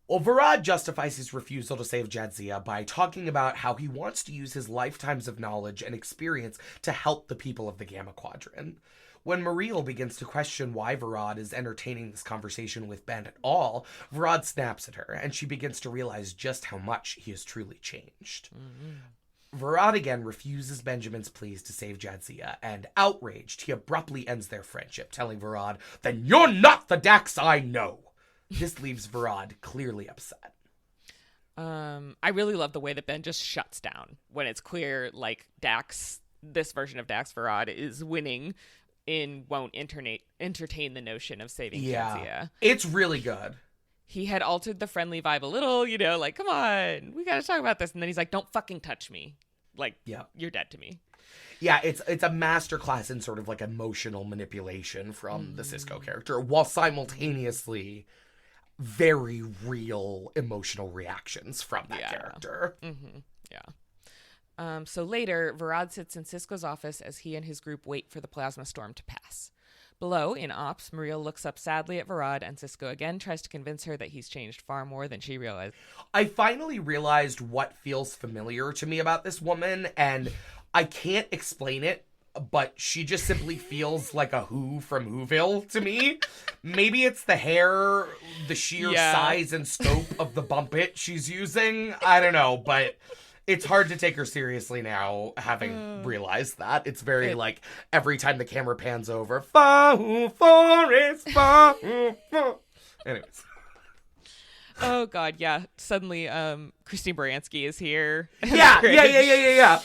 Well, Varad justifies his refusal to save Jadzia by talking about how he wants to use his lifetimes of knowledge and experience to help the people of the Gamma Quadrant. When Muriel begins to question why Varad is entertaining this conversation with Ben at all, Varad snaps at her, and she begins to realize just how much he has truly changed. Varad again refuses Benjamin's pleas to save Jadzia, and outraged, he abruptly ends their friendship, telling Varad, "Then you're not the Dax I know!" This leaves Varad clearly upset. I really love the way that Ben just shuts down when it's clear, like, Dax, this version of Dax Varad is winning and won't entertain the notion of saving Jadzia. It's really good. He had altered the friendly vibe a little, like, come on, we gotta talk about this. And then he's like, don't fucking touch me. Like, you're dead to me. Yeah, it's a masterclass in sort of like emotional manipulation from the Cisco character, while simultaneously very real emotional reactions from that character. So later, Varad sits in Cisco's office as he and his group wait for the plasma storm to pass. Below, in Ops, Muriel looks up sadly at Varad, and Cisco again tries to convince her that he's changed far more than she realized. I finally realized what feels familiar to me about this woman, and I can't explain it, but she just simply feels like a Who from Whoville to me. Maybe it's the hair, the sheer size and scope of the bumpet she's using. I don't know, but It's hard to take her seriously now, having realized that. It's very like every time the camera pans over, forest, anyways. Oh God, yeah. Suddenly, Christine Baranski is here. Yeah.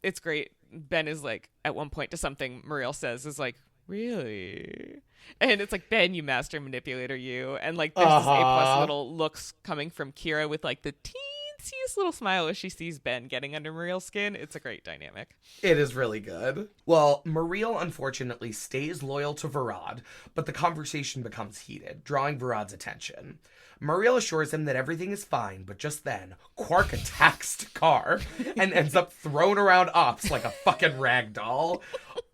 It's great. Ben is like, at one point to something Muriel says is like, really? And it's like, Ben, you master manipulator, you. And like, there's this A+ little looks coming from Kira with like the teensiest little smile as she sees Ben getting under Muriel's skin. It's a great dynamic. It is really good. Well, Muriel unfortunately stays loyal to Varad, but the conversation becomes heated, drawing Varad's attention. Muriel assures him that everything is fine, but just then, Quark attacks Takar and ends up thrown around Ops like a fucking rag doll.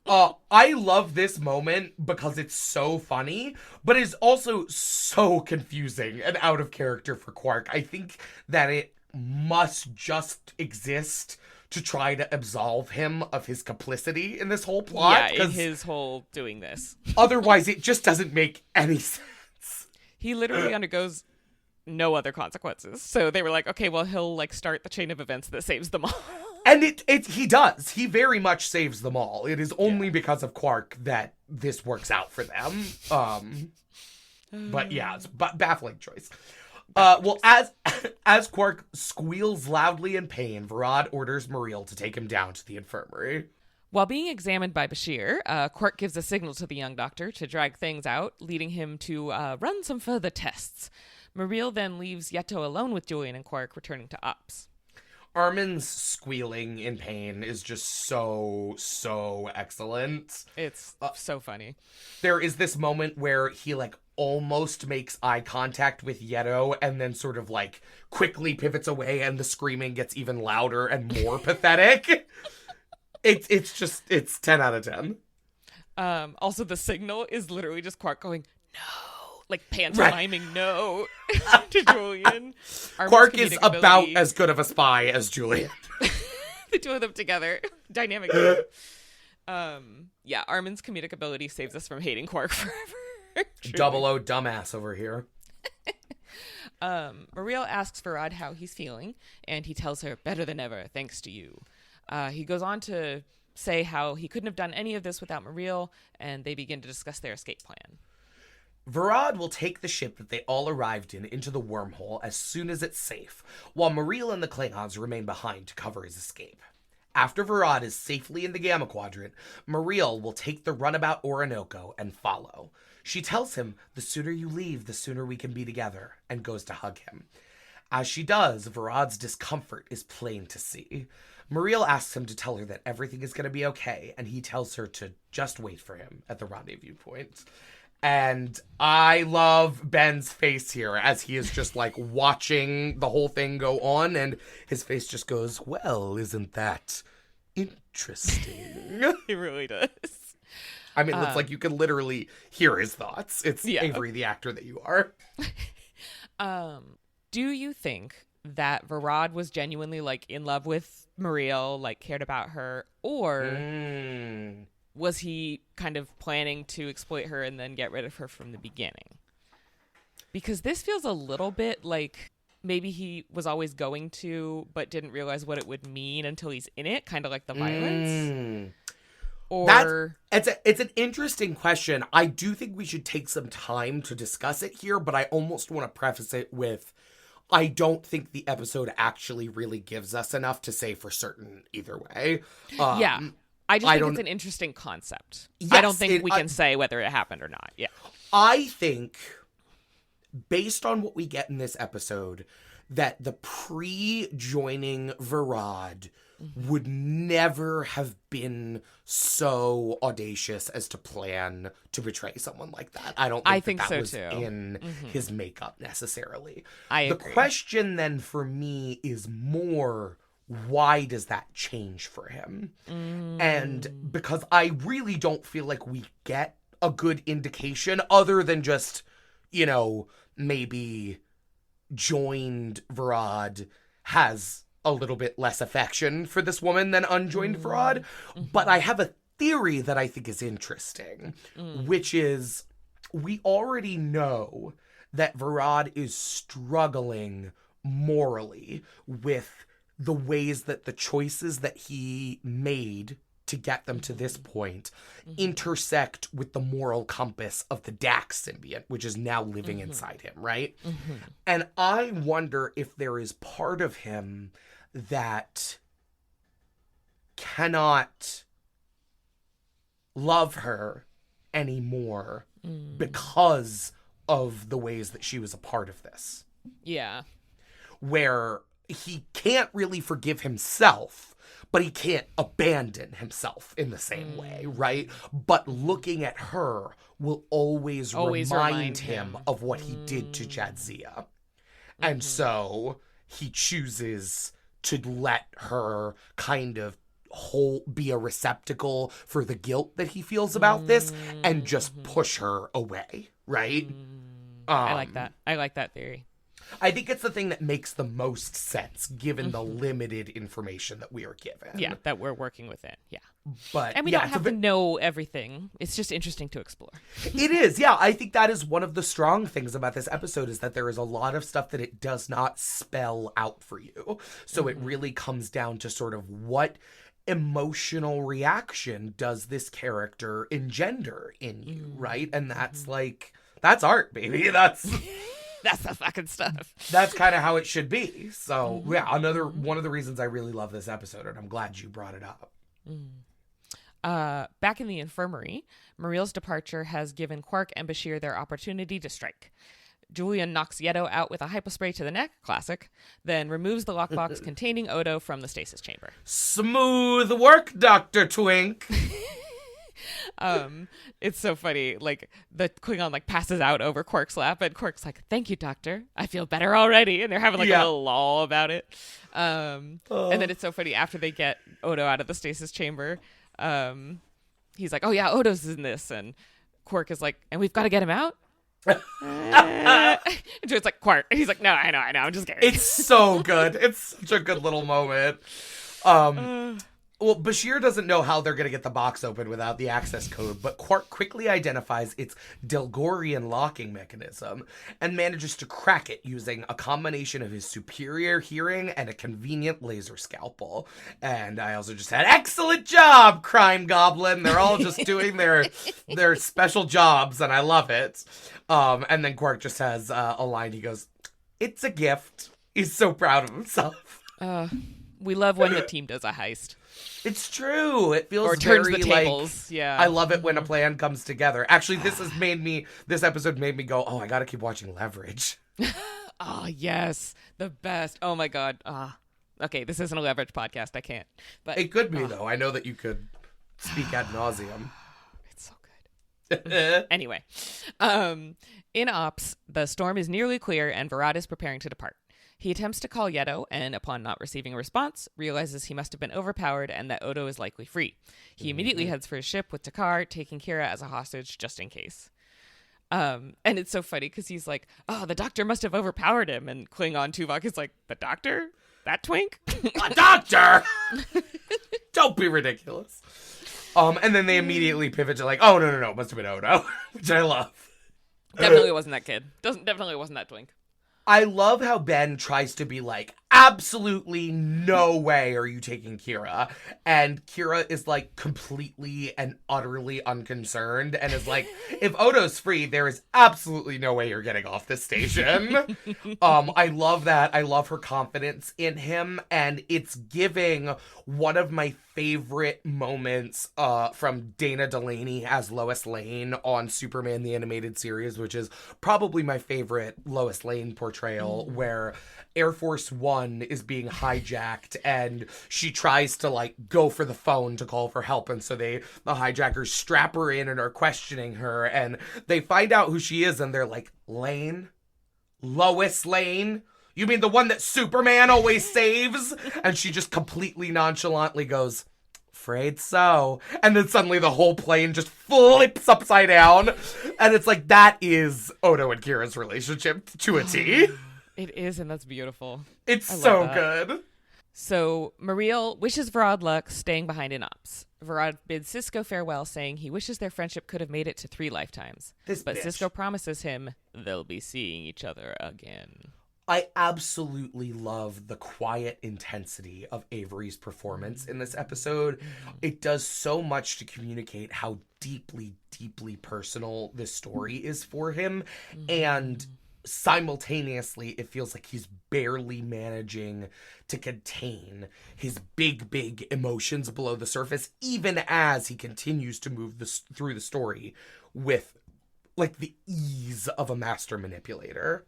I love this moment because it's so funny, but it's also so confusing and out of character for Quark. I think that it must just exist to try to absolve him of his complicity in this whole plot. Yeah, in his whole doing this. Otherwise, it just doesn't make any sense. He literally undergoes no other consequences. So they were like, okay, well, he'll like start the chain of events that saves them all. And he does. He very much saves them all. It is only because of Quark that this works out for them. But yeah, it's baffling choice. Well, as Quark squeals loudly in pain, Varad orders Muriel to take him down to the infirmary. While being examined by Bashir, Quark gives a signal to the young doctor to drag things out, leading him to run some further tests. Muriel then leaves Yeto alone with Julian and Quark, returning to Ops. Armin's squealing in pain is just so excellent. It's so funny. There is this moment where he like almost makes eye contact with Yeto and then sort of like quickly pivots away and the screaming gets even louder and more pathetic. It's 10 out of 10. Also, the signal is literally just Quark going, no. Like pantomiming no to Julian. Quark is about as good of a spy as Julian. The two of them together. Dynamic. Yeah, Armin's comedic ability saves us from hating Quark forever. Double O dumbass over here. Muriel asks Varad how he's feeling, and he tells her, better than ever, thanks to you. He goes on to say how he couldn't have done any of this without Muriel, and they begin to discuss their escape plan. Varad will take the ship that they all arrived in into the wormhole as soon as it's safe, while Muriel and the Klingons remain behind to cover his escape. After Varad is safely in the Gamma Quadrant, Muriel will take the runabout Orinoco and follow. She tells him, the sooner you leave, the sooner we can be together, and goes to hug him. As she does, Varad's discomfort is plain to see. Muriel asks him to tell her that everything is going to be okay, and he tells her to just wait for him at the rendezvous point. And I love Ben's face here as he is just like watching the whole thing go on, and his face just goes, well, isn't that interesting? He really does. I mean, it's like you can literally hear his thoughts. It's Avery, the actor that you are. Do you think that Varad was genuinely like in love with Muriel, like cared about her, or was he kind of planning to exploit her and then get rid of her from the beginning? Because this feels a little bit like maybe he was always going to, but didn't realize what it would mean until he's in it, kind of like the violence. Or it's an interesting question. I do think we should take some time to discuss it here, but I almost want to preface it with, I don't think the episode actually really gives us enough to say for certain either way. Yeah. I just think it's an interesting concept. Yes, I don't think we can say whether it happened or not. Yeah. I think, based on what we get in this episode, that the pre-joining Varad would never have been so audacious as to plan to betray someone like that. I don't think that was in his makeup necessarily. I agree. The question then for me is more, why does that change for him? And because I really don't feel like we get a good indication other than just, maybe joined Varad has a little bit less affection for this woman than unjoined Varad. But I have a theory that I think is interesting, which is we already know that Varad is struggling morally with the ways that the choices that he made to get them to this point intersect with the moral compass of the Dax Symbiont, which is now living inside him, right? And I wonder if there is part of him that cannot love her anymore because of the ways that she was a part of this. Yeah. Where he can't really forgive himself, but he can't abandon himself in the same way, right? But looking at her will always remind him of what he did to Jadzia. And so he chooses to let her kind of be a receptacle for the guilt that he feels about this and just push her away, right? I like that. I like that theory. I think it's the thing that makes the most sense given the limited information that we are given. Yeah, that we're working within. Yeah. But and we don't have to know everything. It's just interesting to explore. It is. Yeah, I think that is one of the strong things about this episode is that there is a lot of stuff that it does not spell out for you. So it really comes down to sort of what emotional reaction does this character engender in you, right? And that's like, that's art, baby. That's the fucking stuff. That's kind of how it should be. So yeah, another one of the reasons I really love this episode, and I'm glad you brought it up. Back in the infirmary, Muriel's departure has given Quark and Bashir their opportunity to strike. Julian knocks Yeto out with a hypospray to the neck, classic, then removes the lockbox containing Odo from the stasis chamber. Smooth work, Dr. Twink. It's so funny. Like, the Klingon, like, passes out over Quark's lap, and Quark's like, "Thank you, Doctor. I feel better already." And they're having, like, a little lull about it. And then it's so funny, after they get Odo out of the stasis chamber, he's like, "Oh, yeah, Odo's in this." And Quark is like, "And we've got to get him out?" And Joe's like, "Quark." And he's like, no, I know, I'm just kidding. It's so good. It's such a good little moment. Well, Bashir doesn't know how they're going to get the box open without the access code, but Quark quickly identifies its Delgorian locking mechanism and manages to crack it using a combination of his superior hearing and a convenient laser scalpel. And I also just had, "Excellent job, Crime Goblin." They're all just doing their special jobs, and I love it. And then Quark just has a line. He goes, "It's a gift." He's so proud of himself. We love when the team does a heist. It's true. It feels or turns very the tables. like, yeah. I love it when a plan comes together. Actually, this episode made me go, "Oh, I got to keep watching Leverage." Oh, yes. The best. Oh my God. Okay, this isn't a Leverage podcast. I can't. But it could be though. I know that you could speak ad nauseum. It's so good. Anyway, in Ops, the storm is nearly clear and Varad is preparing to depart. He attempts to call Yeto, and upon not receiving a response, realizes he must have been overpowered and that Odo is likely free. He immediately heads for his ship with Takar, taking Kira as a hostage just in case. And it's so funny because he's like, "Oh, the doctor must have overpowered him," and Klingon Tuvok is like, "The doctor? That twink?" A doctor? Don't be ridiculous. And then they immediately pivot to like, "Oh, no, it must have been Odo," which I love. Definitely wasn't that kid. Definitely wasn't that twink. I love how Ben tries to be like, "Absolutely no way are you taking Kira." And Kira is like completely and utterly unconcerned and is like, "If Odo's free, there is absolutely no way you're getting off this station." I love that. I love her confidence in him. And it's giving one of my favorite moments from Dana Delaney as Lois Lane on Superman the Animated Series, which is probably my favorite Lois Lane portrayal, where Air Force One is being hijacked and she tries to like go for the phone to call for help, and so the hijackers strap her in and are questioning her, and they find out who she is and they're like, "Lane? Lois Lane? You mean the one that Superman always saves?" And she just completely nonchalantly goes, "Afraid so." And then suddenly the whole plane just flips upside down. And it's like, that is Odo and Kira's relationship to a T. It is, and that's beautiful. It's so good. So Muriel wishes Varad luck, staying behind in Ops. Varad bids Sisko farewell, saying he wishes their friendship could have made it to 3 lifetimes. But Sisko promises him they'll be seeing each other again. I absolutely love the quiet intensity of Avery's performance in this episode. It does so much to communicate how deeply, deeply personal this story is for him. And simultaneously, it feels like he's barely managing to contain his big, big emotions below the surface, even as he continues to move through the story with like the ease of a master manipulator.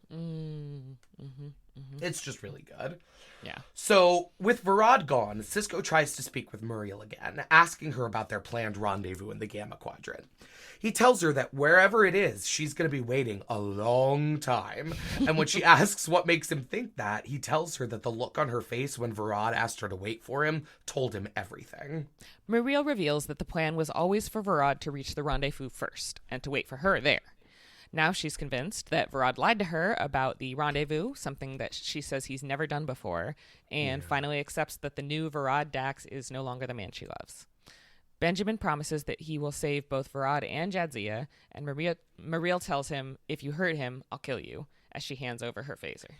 It's just really good. Yeah. So, with Varad gone, Sisko tries to speak with Muriel again, asking her about their planned rendezvous in the Gamma Quadrant. He tells her that wherever it is, she's going to be waiting a long time. And when she asks what makes him think that, he tells her that the look on her face when Varad asked her to wait for him told him everything. Muriel reveals that the plan was always for Varad to reach the rendezvous first, and to wait for her there. Now she's convinced that Varad lied to her about the rendezvous, something that she says he's never done before, and finally accepts that the new Varad Dax is no longer the man she loves. Benjamin promises that he will save both Varad and Jadzia, and Muriel tells him, if you hurt him, I'll kill you, as she hands over her phaser.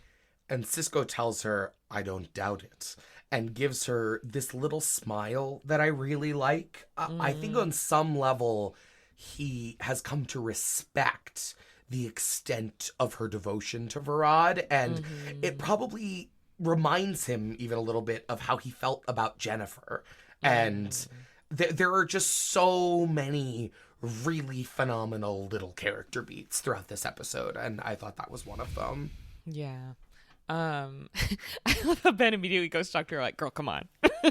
And Sisko tells her, I don't doubt it, and gives her this little smile that I really like. I think on some level, he has come to respect the extent of her devotion to Varad, and it probably reminds him even a little bit of how he felt about Jennifer. And there are just so many really phenomenal little character beats throughout this episode, and I thought that was one of them. Yeah. I love how Ben immediately goes to talk to her like, girl, come on.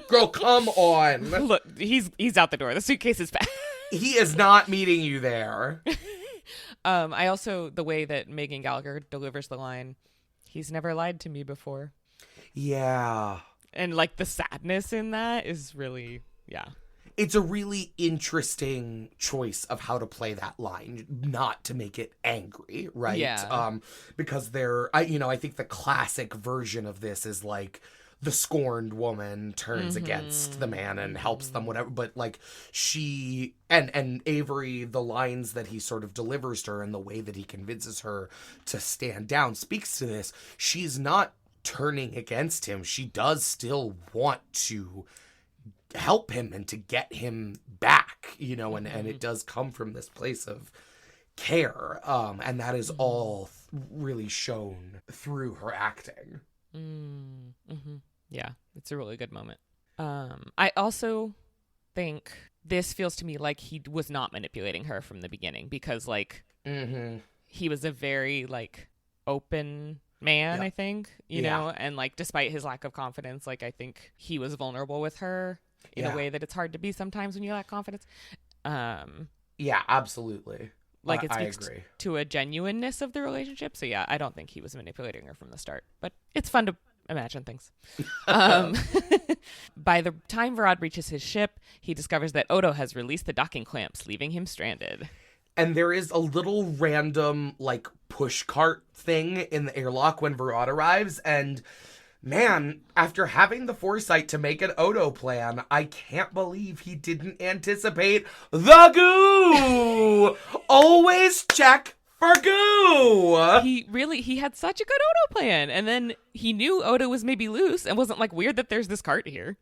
Girl, come on. Look, he's out the door. The suitcase is back. He is not meeting you there. I also, the way that Megan Gallagher delivers the line, he's never lied to me before. Yeah. And like the sadness in that is really, yeah. It's a really interesting choice of how to play that line, not to make it angry, right? Yeah. Because I think the classic version of this is like the scorned woman turns against the man and helps them, whatever. But like she and Avery, the lines that he sort of delivers to her and the way that he convinces her to stand down speaks to this. She's not turning against him. She does still want to help him and to get him back, and it does come from this place of care. And that is all really shown through her acting. Yeah, it's a really good moment. I also think this feels to me like he was not manipulating her from the beginning, because like he was a very like open man, I think, you know, and like despite his lack of confidence, like I think he was vulnerable with her in a way that it's hard to be sometimes when you lack confidence. Yeah, absolutely. Like it I speaks agree. to a genuineness of the relationship. So yeah, I don't think he was manipulating her from the start, but it's fun to imagine things. By the time Varad reaches his ship, he discovers that Odo has released the docking clamps, leaving him stranded. And there is a little random, like, push cart thing in the airlock when Varad arrives. And, man, after having the foresight to make an Odo plan, I can't believe he didn't anticipate the goo! Always check for goo! He had such a good Odo plan. And then he knew Odo was maybe loose and wasn't like, weird that there's this cart here.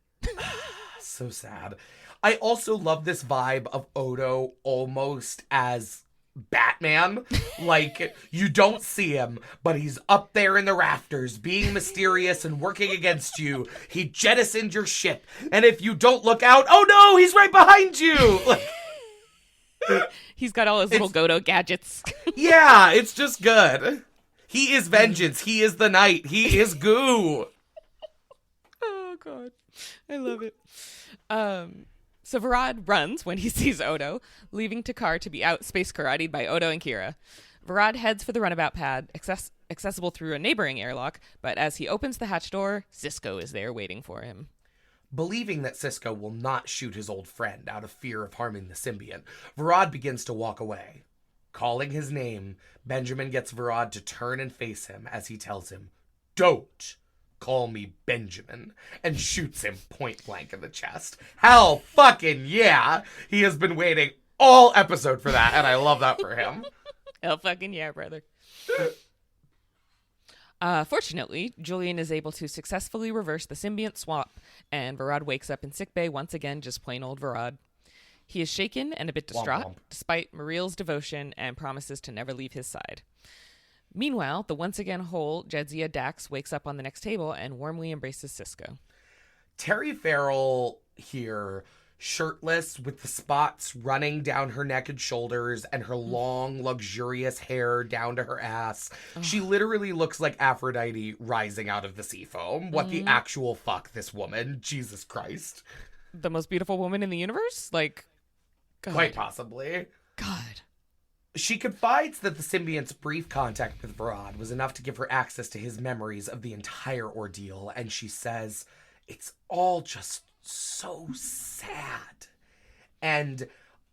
So sad. I also love this vibe of Odo almost as Batman. Like, you don't see him, but he's up there in the rafters being mysterious and working against you. He jettisoned your ship, and if you don't look out, oh no, he's right behind you! Like, he's got all his little Godo gadgets. Yeah, it's just good. He is vengeance. He is the night. He is goo. Oh, God. I love it. So Varad runs when he sees Odo, leaving Takar to be out space karate'd by Odo and Kira. Varad heads for the runabout pad, accessible through a neighboring airlock, but as he opens the hatch door, Sisko is there waiting for him. Believing that Sisko will not shoot his old friend out of fear of harming the symbiont, Varad begins to walk away. Calling his name, Benjamin gets Varad to turn and face him as he tells him, "Don't call me Benjamin," and shoots him point blank in the chest. Hell fucking yeah! He has been waiting all episode for that, and I love that for him. Hell fucking yeah, brother. Fortunately, Julian is able to successfully reverse the symbiont swap, and Varad wakes up in sickbay once again, just plain old Varad. He is shaken and a bit distraught, Womp womp. despite Mariel's devotion and promises to never leave his side. Meanwhile, the once again whole Jadzia Dax wakes up on the next table and warmly embraces Cisco. Terry Farrell here, shirtless with the spots running down her neck and shoulders and her long, luxurious hair down to her ass. She literally looks like Aphrodite rising out of the sea foam. What the actual fuck, this woman? Jesus Christ. The most beautiful woman in the universe? Like, God. Quite possibly. God. She confides that the symbiont's brief contact with Varad was enough to give her access to his memories of the entire ordeal, and she says, it's all just so sad. And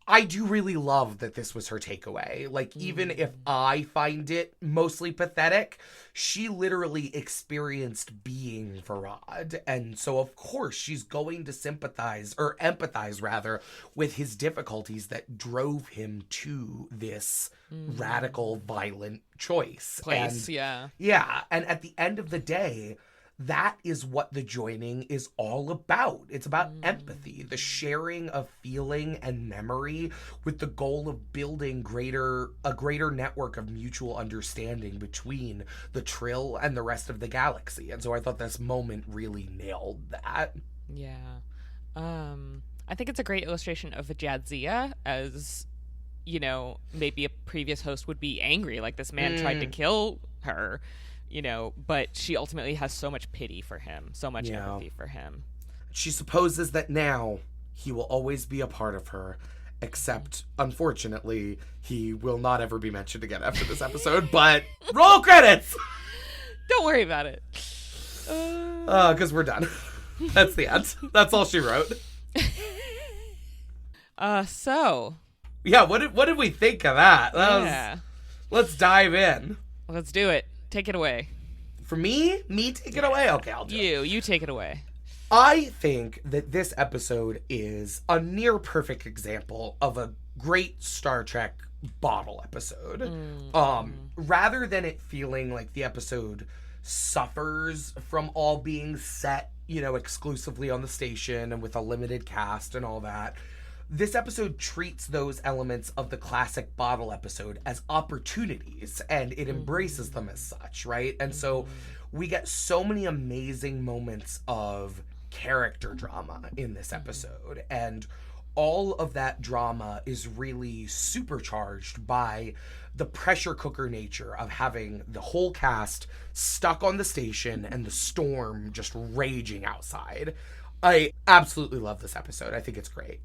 I do really love that this was her takeaway. Like, even if I find it mostly pathetic, she literally experienced being Varad. And so, of course, she's going to sympathize, or empathize, rather, with his difficulties that drove him to this radical, violent choice. Yeah. And at the end of the day, that is what the joining is all about. It's about empathy, the sharing of feeling and memory with the goal of building a greater network of mutual understanding between the Trill and the rest of the galaxy. And so I thought this moment really nailed that. Yeah. I think it's a great illustration of a Jadzia as, you know, maybe a previous host would be angry, like this man tried to kill her. You know, but she ultimately has so much pity for him, so much empathy for him. She supposes that now he will always be a part of her, except, unfortunately, he will not ever be mentioned again after this episode, but roll credits! Don't worry about it. Because we're done. That's the end. That's all she wrote. So. Yeah, what did we think of that? Let's dive in. Let's do it. Take it away. For me take it away? Okay, I'll do it. You take it away. I think that this episode is a near perfect example of a great Star Trek bottle episode. Rather than it feeling like the episode suffers from all being set, you know, exclusively on the station and with a limited cast and all that, this episode treats those elements of the classic bottle episode as opportunities, and it embraces them as such, right? And so we get so many amazing moments of character drama in this episode, and all of that drama is really supercharged by the pressure cooker nature of having the whole cast stuck on the station and the storm just raging outside. I absolutely love this episode. I think it's great.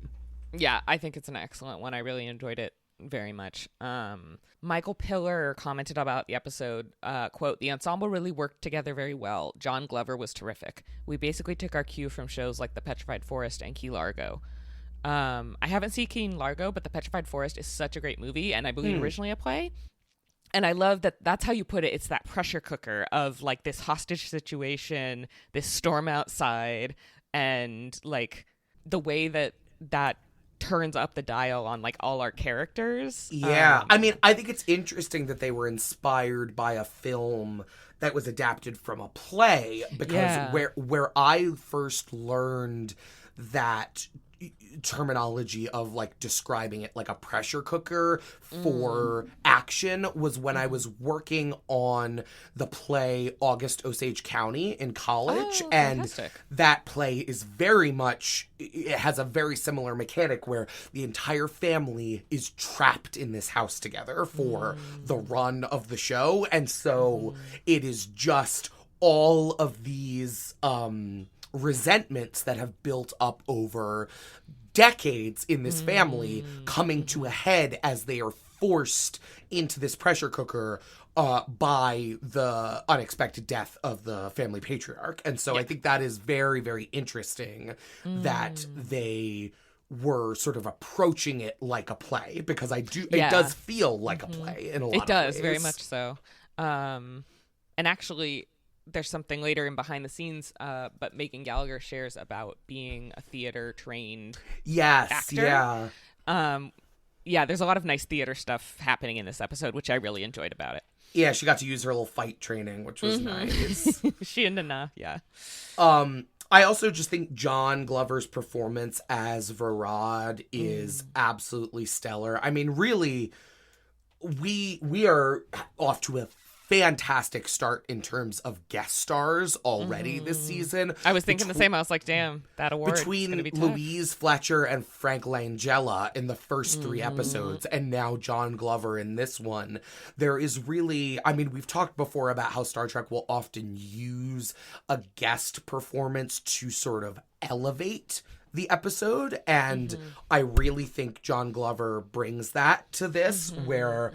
Yeah, I think it's an excellent one. I really enjoyed it very much. Michael Pillar commented about the episode, quote, "The ensemble really worked together very well. John Glover was terrific. We basically took our cue from shows like The Petrified Forest and Key Largo." I haven't seen Key Largo, but The Petrified Forest is such a great movie, and I believe originally a play. And I love that that's how you put it. It's that pressure cooker of like this hostage situation, this storm outside, and like the way that turns up the dial on like all our characters. Yeah. I mean, I think it's interesting that they were inspired by a film that was adapted from a play, because where I first learned that terminology of like describing it like a pressure cooker for action was when I was working on the play August Osage County in college. And fantastic. That play is very much, it has a very similar mechanic where the entire family is trapped in this house together for the run of the show. And so it is just all of these resentments that have built up over decades in this family coming to a head as they are forced into this pressure cooker by the unexpected death of the family patriarch. And so I think that is very, very interesting that they were sort of approaching it like a play, because it does feel like a play in a lot of ways. It does, very much so. And actually, there's something later in behind the scenes, but Megan Gallagher shares about being a theater trained actor. Yeah, there's a lot of nice theater stuff happening in this episode, which I really enjoyed about it. Yeah, she got to use her little fight training, which was nice. She and Nana, yeah. I also just think John Glover's performance as Varad is absolutely stellar. I mean, really, we are off to a fantastic start in terms of guest stars already this season. I was thinking the same. I was like, damn, that award between gonna be tough. Louise Fletcher and Frank Langella in the first 3 episodes, and now John Glover in this one, there is really, I mean, we've talked before about how Star Trek will often use a guest performance to sort of elevate the episode, and I really think John Glover brings that to this, where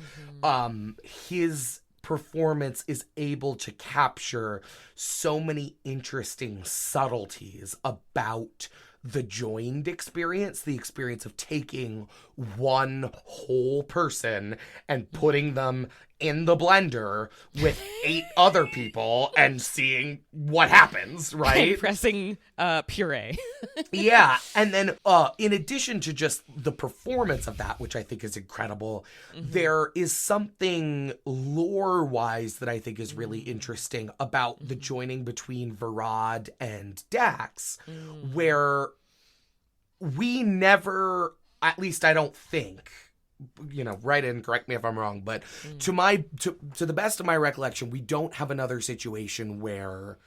his performance is able to capture so many interesting subtleties about the joined experience, the experience of taking one whole person and putting them in the blender with 8 other people and seeing what happens, right? And pressing puree. Yeah, and then in addition to just the performance of that, which I think is incredible, there is something lore-wise that I think is really interesting about the joining between Varad and Dax, where we never, at least I don't think, write in, correct me if I'm wrong, but to the best of my recollection, we don't have another situation where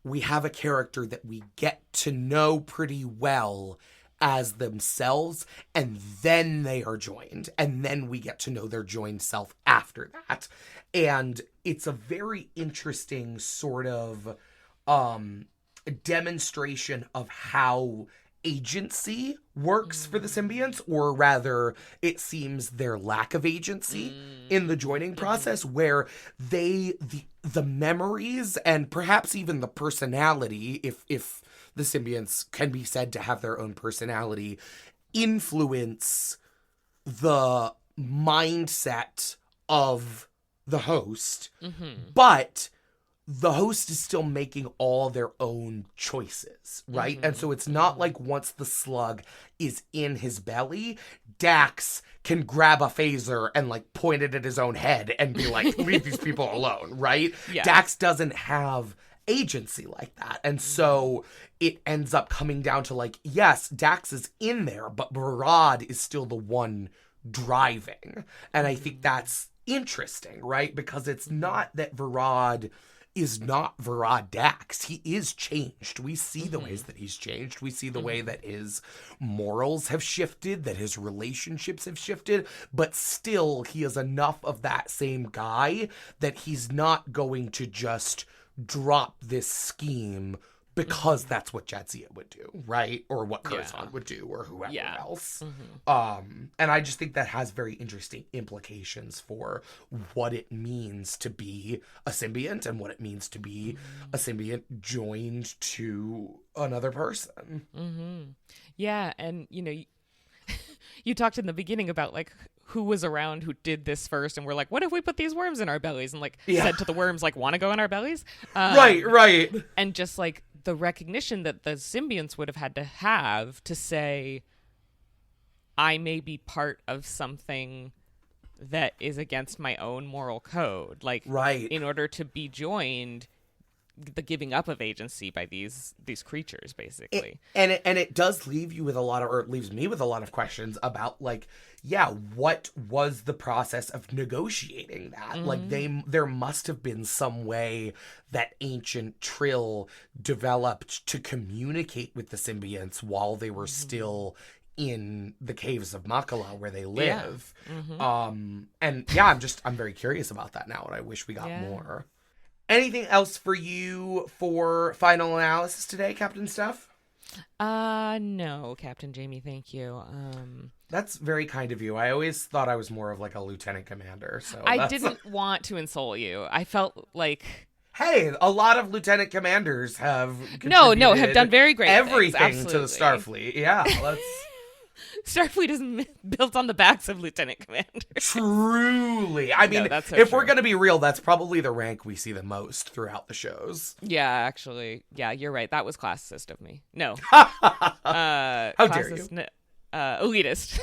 we have a character that we get to know pretty well as themselves, and then they are joined, and then we get to know their joined self after that. And it's a very interesting sort of demonstration of how agency works for the symbionts, or rather it seems their lack of agency in the joining process, where the memories and perhaps even the personality, if the symbionts can be said to have their own personality, influence the mindset of the host, but the host is still making all their own choices, right? And so it's not like once the slug is in his belly, Dax can grab a phaser and like point it at his own head and be like, leave these people alone, right? Yeah. Dax doesn't have agency like that. And so it ends up coming down to like, yes, Dax is in there, but Varad is still the one driving. And I think that's interesting, right? Because it's not that Varad is not Varad Dax. He is changed. We see the ways that he's changed. We see the way that his morals have shifted, that his relationships have shifted, but still he is enough of that same guy that he's not going to just drop this scheme because that's what Jadzia would do, right? Or what Curzon would do, or whoever else. And I just think that has very interesting implications for what it means to be a symbiont and what it means to be a symbiont joined to another person. Yeah, and you talked in the beginning about like who was around who did this first, and we're like, what if we put these worms in our bellies, and like said to the worms, like, want to go in our bellies? Right. And just like the recognition that the symbionts would have had to say, I may be part of something that is against my own moral code. Like, in order to be joined, the giving up of agency by these creatures, basically. It does leave you with a lot of, or it leaves me with a lot of questions about like, what was the process of negotiating that? Like there must have been some way that ancient Trill developed to communicate with the symbionts while they were still in the caves of Makala where they live. I'm very curious about that now, and I wish we got more. Anything else for you for final analysis today, Captain Steph? No, Captain Jamie, thank you. That's very kind of you. I always thought I was more of like a lieutenant commander. So I didn't want to insult you. I felt like, hey, a lot of lieutenant commanders have have done very great everything things, to the Starfleet. Yeah, let's. Starfleet is built on the backs of lieutenant commanders. Truly. I mean, if we're going to be real, that's probably the rank we see the most throughout the shows. Yeah, actually. Yeah, you're right. That was classist of me. No. How dare you? Elitist.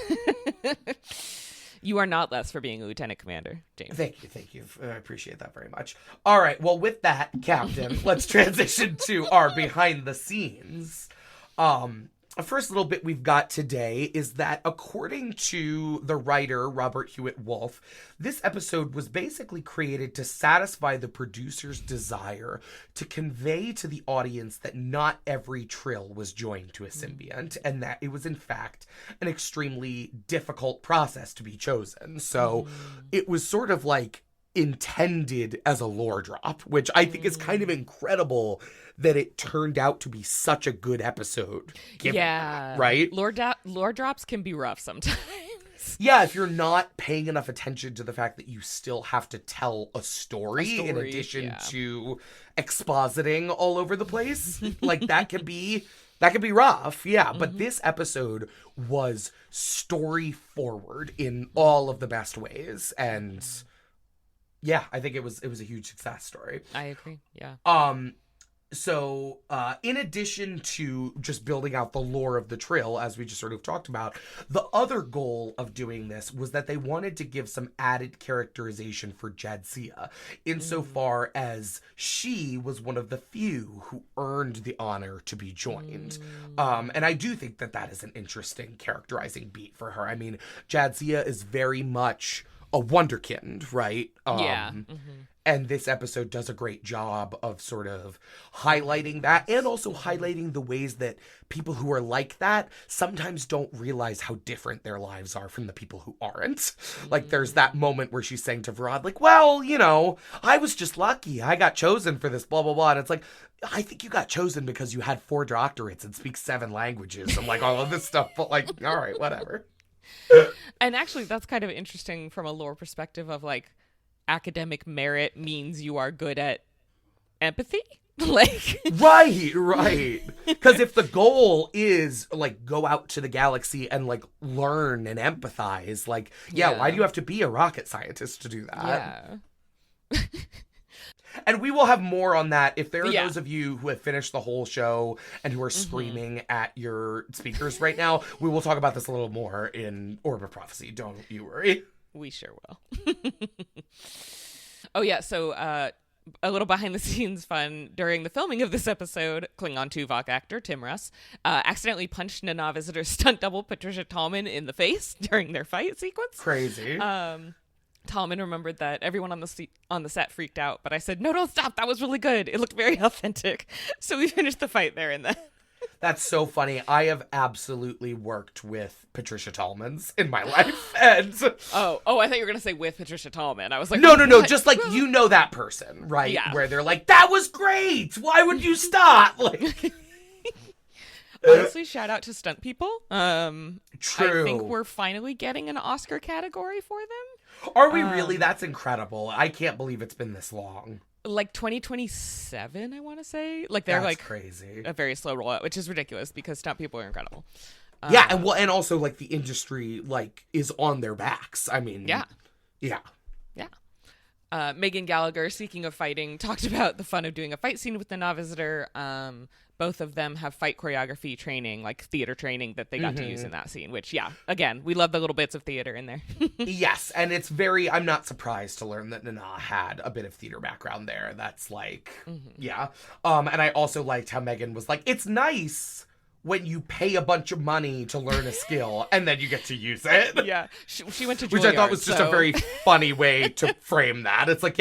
You are not less for being a lieutenant commander, James. Thank you. I appreciate that very much. All right, well, with that, Captain, let's transition to our behind the scenes. First little bit we've got today is that according to the writer, Robert Hewitt Wolfe, this episode was basically created to satisfy the producer's desire to convey to the audience that not every Trill was joined to a symbiont, and that it was, in fact, an extremely difficult process to be chosen. So it was sort of like intended as a lore drop, which I think is kind of incredible that it turned out to be such a good episode. Yeah. That, right? Lore drops can be rough sometimes. Yeah, if you're not paying enough attention to the fact that you still have to tell a story in addition to expositing all over the place, like that can be rough. Yeah, but this episode was story forward in all of the best ways, and yeah, I think it was a huge success story. I agree. Yeah. So, in addition to just building out the lore of the Trill, as we just sort of talked about, the other goal of doing this was that they wanted to give some added characterization for Jadzia, insofar as she was one of the few who earned the honor to be joined. And I do think that is an interesting characterizing beat for her. I mean, Jadzia is very much a wonderkind, right? Yeah. And this episode does a great job of sort of highlighting that, and also highlighting the ways that people who are like that sometimes don't realize how different their lives are from the people who aren't. Like, there's that moment where she's saying to Varad, like, well, you know, I was just lucky. I got chosen for this, blah, blah, blah. And it's like, I think you got chosen because you had 4 doctorates and speak 7 languages and, like, all of this stuff. But, like, all right, whatever. And actually, that's kind of interesting from a lore perspective of, like, academic merit means you are good at empathy. Like, right. Because if the goal is, like, go out to the galaxy and, like, learn and empathize, like, why do you have to be a rocket scientist to do that? Yeah. And we will have more on that. If there are those of you who have finished the whole show and who are screaming at your speakers right now, we will talk about this a little more in Orb of Prophecy. Don't you worry. We sure will. Oh, yeah. So a little behind the scenes fun. During the filming of this episode, Klingon Tuvok actor Tim Russ accidentally punched Nana visitor's stunt double, Patricia Tallman, in the face during their fight sequence. Crazy. Tallman remembered that everyone on the set freaked out, but I said, no, don't stop. That was really good. It looked very authentic. So we finished the fight there and then. That's so funny. I have absolutely worked with Patricia Tallmans in my life. And Oh, I thought you were going to say with Patricia Tallman. I was like, no. Just like, you know, that person, right? Yeah. Where they're like, that was great. Why would you stop? Like, honestly, shout out to stunt people. True. I think we're finally getting an Oscar category for them. Are we really? That's incredible. I can't believe it's been this long. Like 2027, I want to say. Like, they're That's like crazy. A very slow rollout, which is ridiculous because stunt people are incredible. Yeah, and also, like, the industry, like, is on their backs. I mean, yeah. Megan Gallagher, speaking of fighting, talked about the fun of doing a fight scene with the Nana visitor. Both of them have fight choreography training, like theater training, that they got to use in that scene, which, again, we love the little bits of theater in there. Yes, and I'm not surprised to learn that Nana had a bit of theater background there. That's like, yeah. And I also liked how Megan was like, it's nice when you pay a bunch of money to learn a skill and then you get to use it. Yeah, she went to Juilliard, which I thought was just a very funny way to frame that. It's like,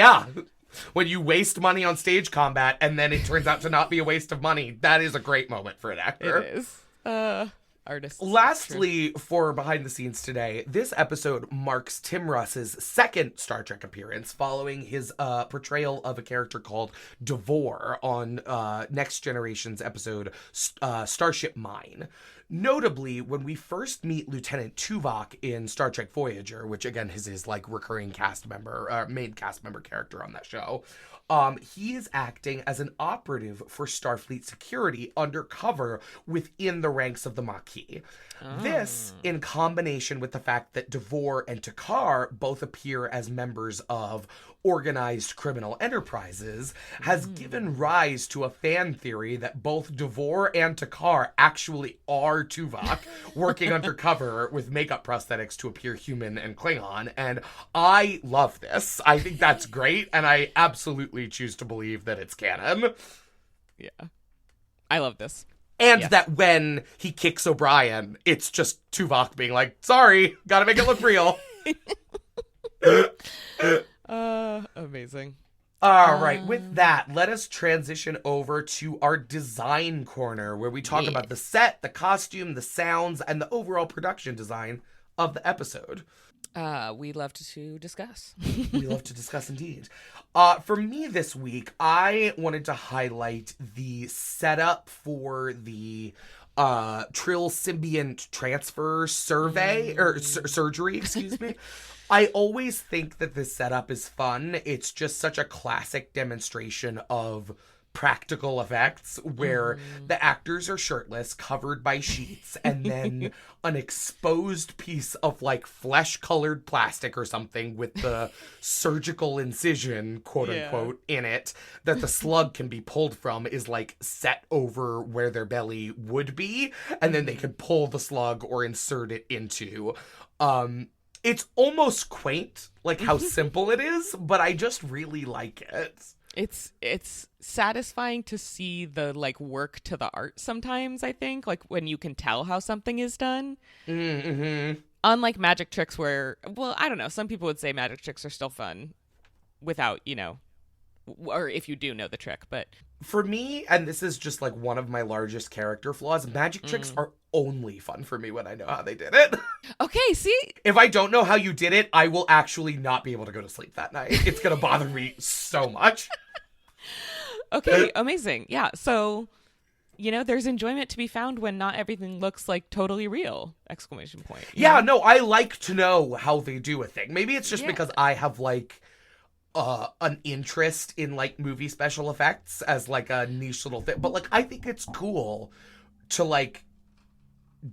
when you waste money on stage combat and then it turns out to not be a waste of money, that is a great moment for an actor. It is. Artists. Lastly, for behind the scenes today, this episode marks Tim Russ's second Star Trek appearance following his portrayal of a character called Devore on Next Generation's episode Starship Mine. Notably, when we first meet Lieutenant Tuvok in Star Trek Voyager, which again is his like recurring cast member, main cast member character on that show, he is acting as an operative for Starfleet security undercover within the ranks of the Maquis. This, in combination with the fact that Devore and Takar both appear as members of organized criminal enterprises, has given rise to a fan theory that both Devore and Takar actually are former Tuvok working undercover with makeup prosthetics to appear human and Klingon. And I love this. I think that's great. And I absolutely choose to believe that it's canon. Yeah. I love this. And that when he kicks O'Brien, it's just Tuvok being like, sorry, gotta make it look real. Amazing. All right, with that, let us transition over to our design corner, where we talk about the set, the costume, the sounds, and the overall production design of the episode. We love to discuss. We love to discuss indeed. For me this week, I wanted to highlight the setup for the Trill Symbiont transfer survey, or surgery, excuse me. I always think that this setup is fun. It's just such a classic demonstration of practical effects where the actors are shirtless, covered by sheets, and then an exposed piece of like flesh-colored plastic or something with the surgical incision, quote unquote, in it that the slug can be pulled from is like set over where their belly would be, and then they can pull the slug or insert it into. It's almost quaint, like how simple it is, but I just really like it. It's satisfying to see the like work to the art sometimes, I think, like when you can tell how something is done. Mm-hmm. Unlike magic tricks where, well, I don't know, some people would say magic tricks are still fun without, or if you do know the trick, but for me, and this is just like one of my largest character flaws, magic tricks are only fun for me when I know how they did it. Okay, see? If I don't know how you did it, I will actually not be able to go to sleep that night. It's going to bother me so much. Okay, amazing. Yeah, so, there's enjoyment to be found when not everything looks like totally real, ! Yeah, no, I like to know how they do a thing. Maybe it's just because I have like an interest in like movie special effects as like a niche little thing, but like I think it's cool to like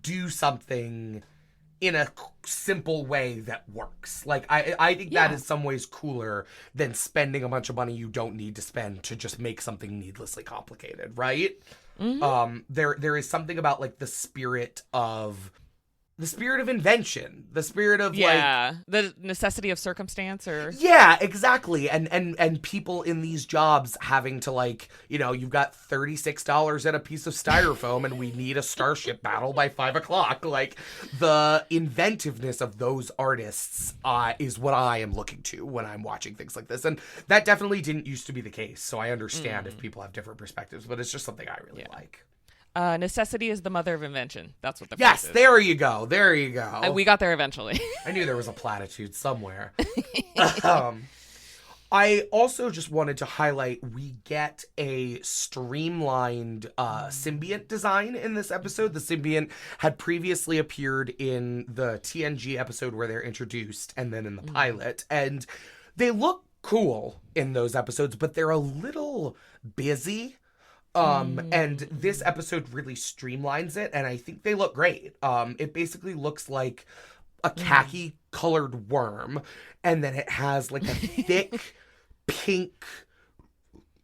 do something in a simple way that works. Like I think that is some ways cooler than spending a bunch of money you don't need to spend to just make something needlessly complicated, right? There is something about like the spirit of invention, the spirit of the necessity of circumstance, or exactly, and people in these jobs having to like, you've got $36 at a piece of styrofoam and we need a starship battle by 5:00. Like the inventiveness of those artists is what I am looking to when I'm watching things like this, and that definitely didn't used to be the case. So I understand if people have different perspectives, but it's just something I really like. Necessity is the mother of invention. That's what the Yes, phrase is. There you go. There you go. We got there eventually. I knew there was a platitude somewhere. I also just wanted to highlight we get a streamlined symbiont design in this episode. The symbiont had previously appeared in the TNG episode where they're introduced and then in the pilot. And they look cool in those episodes, but they're a little busy. And this episode really streamlines it, and I think they look great. It basically looks like a khaki colored worm, and then it has like a thick pink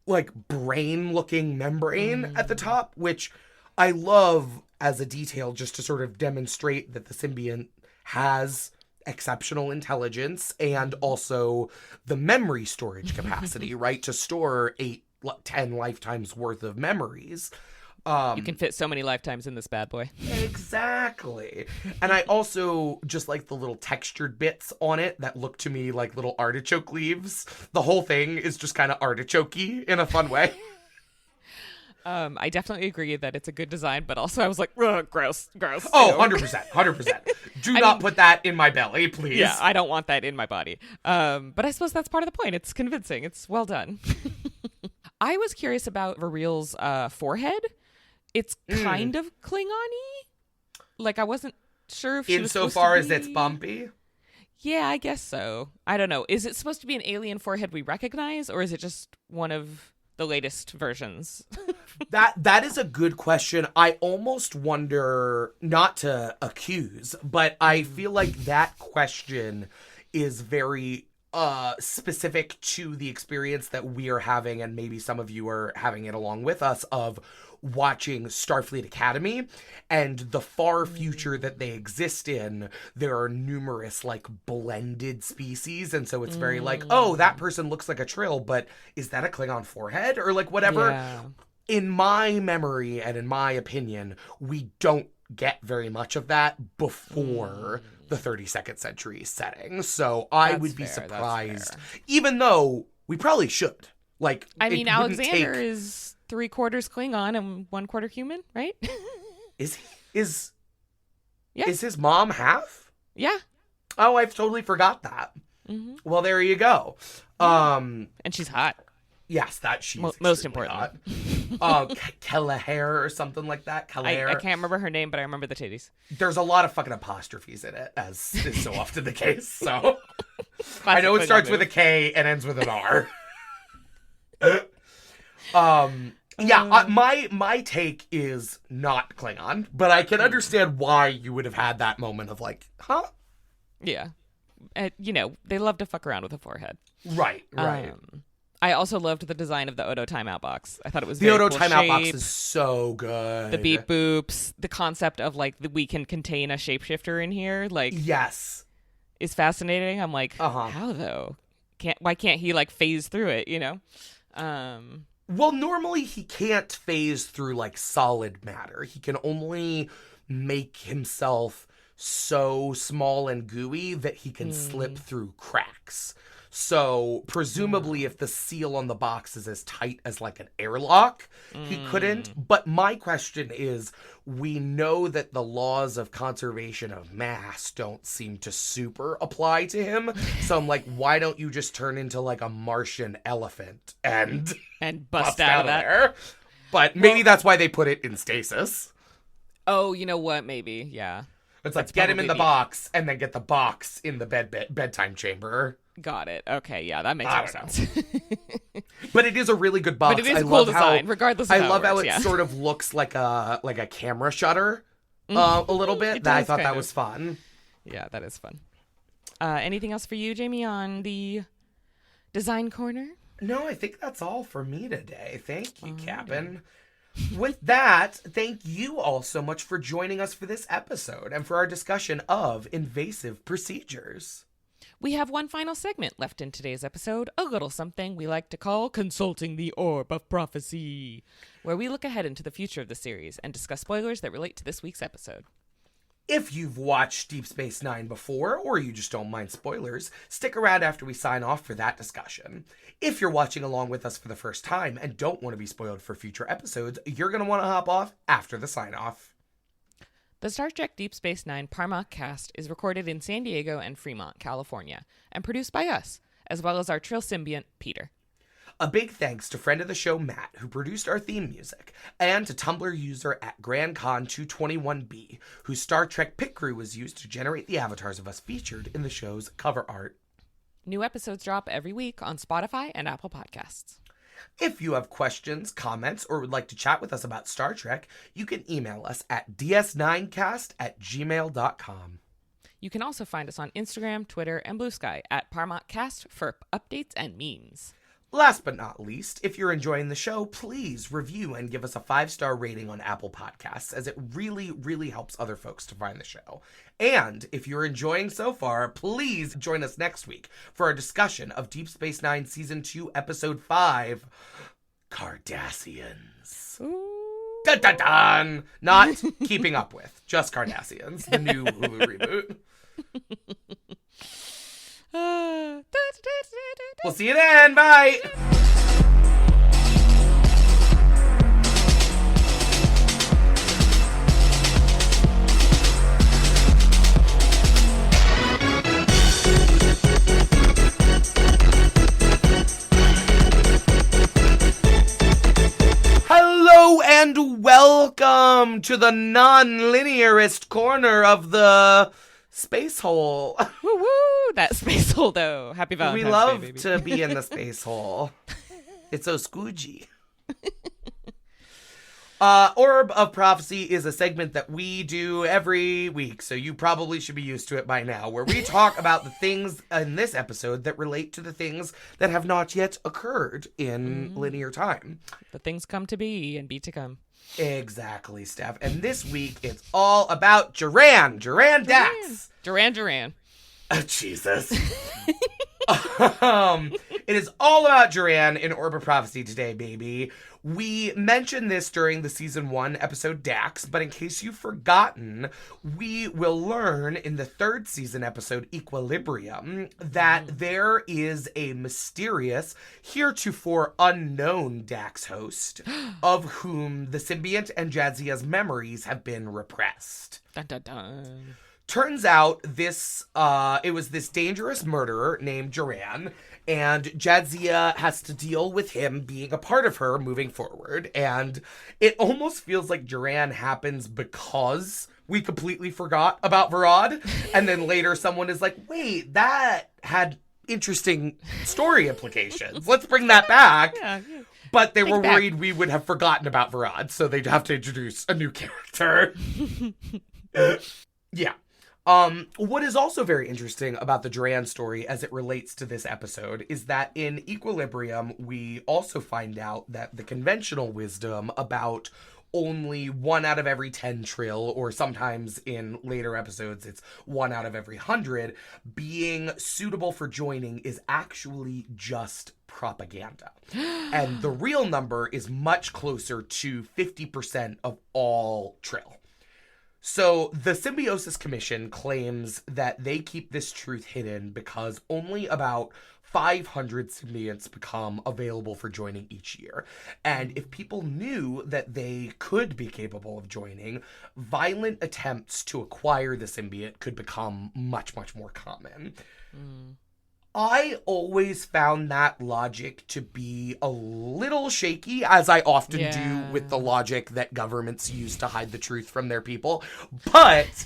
like brain looking membrane at the top, which I love as a detail just to sort of demonstrate that the symbiont has exceptional intelligence and also the memory storage capacity, right, to store 10 lifetimes worth of memories. You can fit so many lifetimes in this bad boy. Exactly. And I also just like the little textured bits on it that look to me like little artichoke leaves. The whole thing is just kind of artichoke-y in a fun way. I definitely agree that it's a good design, but also I was like, gross. Oh, 100%. Do not put that in my belly, please. Yeah, I don't want that in my body. But I suppose that's part of the point. It's convincing. It's well done. I was curious about Varil's forehead. It's kind of Klingon-y. Like, I wasn't sure if she was supposed to be... Insofar as it's bumpy? Yeah, I guess so. I don't know. Is it supposed to be an alien forehead we recognize, or is it just one of the latest versions? That is a good question. I almost wonder, not to accuse, but I feel like that question is very specific to the experience that we are having, and maybe some of you are having it along with us, of watching Starfleet Academy, and the far future that they exist in, there are numerous like blended species, and so it's very like, oh, that person looks like a Trill, but is that a Klingon forehead or like whatever? Yeah. In my memory and in my opinion, we don't get very much of that before the 32nd century setting. So I That's would be fair, that's surprised, fair. even though we probably should. Like, I it mean, wouldn't Alexander take- is 3/4 Klingon and 1/4 human, right? is Yeah. his mom half? Yeah. Oh, I've totally forgot that. Hmm. Well, there you go. And she's hot. Yes, that she's Most extremely important. hot. Kelleher or something like that. Kelleher. I can't remember her name, but I remember the titties. There's a lot of fucking apostrophes in it, as is so often the case. So I Classic know it Klingon starts with a move. K and ends with an R. My take is not Klingon, but I can understand why you would have had that moment of like, huh? Yeah. They love to fuck around with a forehead. Right. I also loved the design of the Odo timeout box. I thought it was The very Odo cool timeout box shape. is so good. The beep boops, the concept of like we can contain a shapeshifter in here, like Yes. is fascinating. I'm like, how though? Why can't he like phase through it? Well, normally he can't phase through like solid matter. He can only make himself so small and gooey that he can slip through cracks. So presumably if the seal on the box is as tight as like an airlock, he couldn't. But my question is, we know that the laws of conservation of mass don't seem to super apply to him. So I'm like, why don't you just turn into like a Martian elephant and bust out of that? there? But maybe that's why they put it in stasis. Oh, you know what? Maybe, yeah. It's like, That's get him in the probably- box and then get the box in the bedtime chamber. Got it. Okay, yeah, that makes I more don't sense. But it is a really good box. But it is I a cool love design, regardless of I how love it how works, it yeah. sort of looks like a camera shutter a little bit. It That I does, thought kind that of. was fun. Yeah, that is fun. Anything else for you, Jamie, on the design corner? No, I think that's all for me today. Thank you, Captain. With that, thank you all so much for joining us for this episode and for our discussion of invasive procedures. We have one final segment left in today's episode, a little something we like to call Consulting the Orb of Prophecy, where we look ahead into the future of the series and discuss spoilers that relate to this week's episode. If you've watched Deep Space Nine before, or you just don't mind spoilers, stick around after we sign off for that discussion. If you're watching along with us for the first time and don't want to be spoiled for future episodes, you're going to want to hop off after the sign-off. The Star Trek Deep Space Nine Parma cast is recorded in San Diego and Fremont, California, and produced by us, as well as our Trill Symbiont, Peter. A big thanks to friend of the show Matt, who produced our theme music, and to Tumblr user at GrandCon221B, whose Star Trek pit crew was used to generate the avatars of us featured in the show's cover art. New episodes drop every week on Spotify and Apple Podcasts. If you have questions, comments, or would like to chat with us about Star Trek, you can email us at ds9cast@gmail.com. You can also find us on Instagram, Twitter, and Blue Sky at ParmotCast for updates and memes. Last but not least, if you're enjoying the show, please review and give us a 5-star rating on Apple Podcasts, as it really, really helps other folks to find the show. And if you're enjoying so far, please join us next week for a discussion of Deep Space Nine Season 2, Episode 5, Cardassians. Ooh. Dun dun dun! Not Keeping Up With, just Cardassians, the new Hulu reboot. We'll see you then. Bye. Hello and welcome to the non-linearist corner of the space hole. Woo woo! That space hole, though. Happy Valentine's We love Day, baby. to be in the space hole. It's so scoogey. Orb of Prophecy is a segment that we do every week, so you probably should be used to it by now, where we talk about the things in this episode that relate to the things that have not yet occurred in linear time. The things come to be and be to come. Exactly, Steph. And this week, it's all about Duran Dax. Duran. Oh, Jesus. It is all about Duran in Orb of Prophecy today, baby. We mentioned this during the season 1 episode Dax, but in case you've forgotten, we will learn in the 3rd season episode Equilibrium that there is a mysterious, heretofore unknown Dax host, of whom the Symbiont and Jadzia's memories have been repressed. Dun, dun, dun. Turns out it was this dangerous murderer named Duran, and Jadzia has to deal with him being a part of her moving forward. And it almost feels like Duran happens because we completely forgot about Varad. And then later someone is like, wait, that had interesting story implications. Let's bring that back. Yeah. But they were worried we would have forgotten about Varad, so they'd have to introduce a new character. Yeah. What is also very interesting about the Duran story as it relates to this episode is that in Equilibrium, we also find out that the conventional wisdom about only 1 out of every 10 trill, or sometimes in later episodes, it's 1 out of every 100, being suitable for joining is actually just propaganda. And the real number is much closer to 50% of all trill. So the Symbiosis Commission claims that they keep this truth hidden because only about 500 symbionts become available for joining each year. And if people knew that they could be capable of joining, violent attempts to acquire the symbiont could become much, much more common. I always found that logic to be a little shaky, as I often do with the logic that governments use to hide the truth from their people. But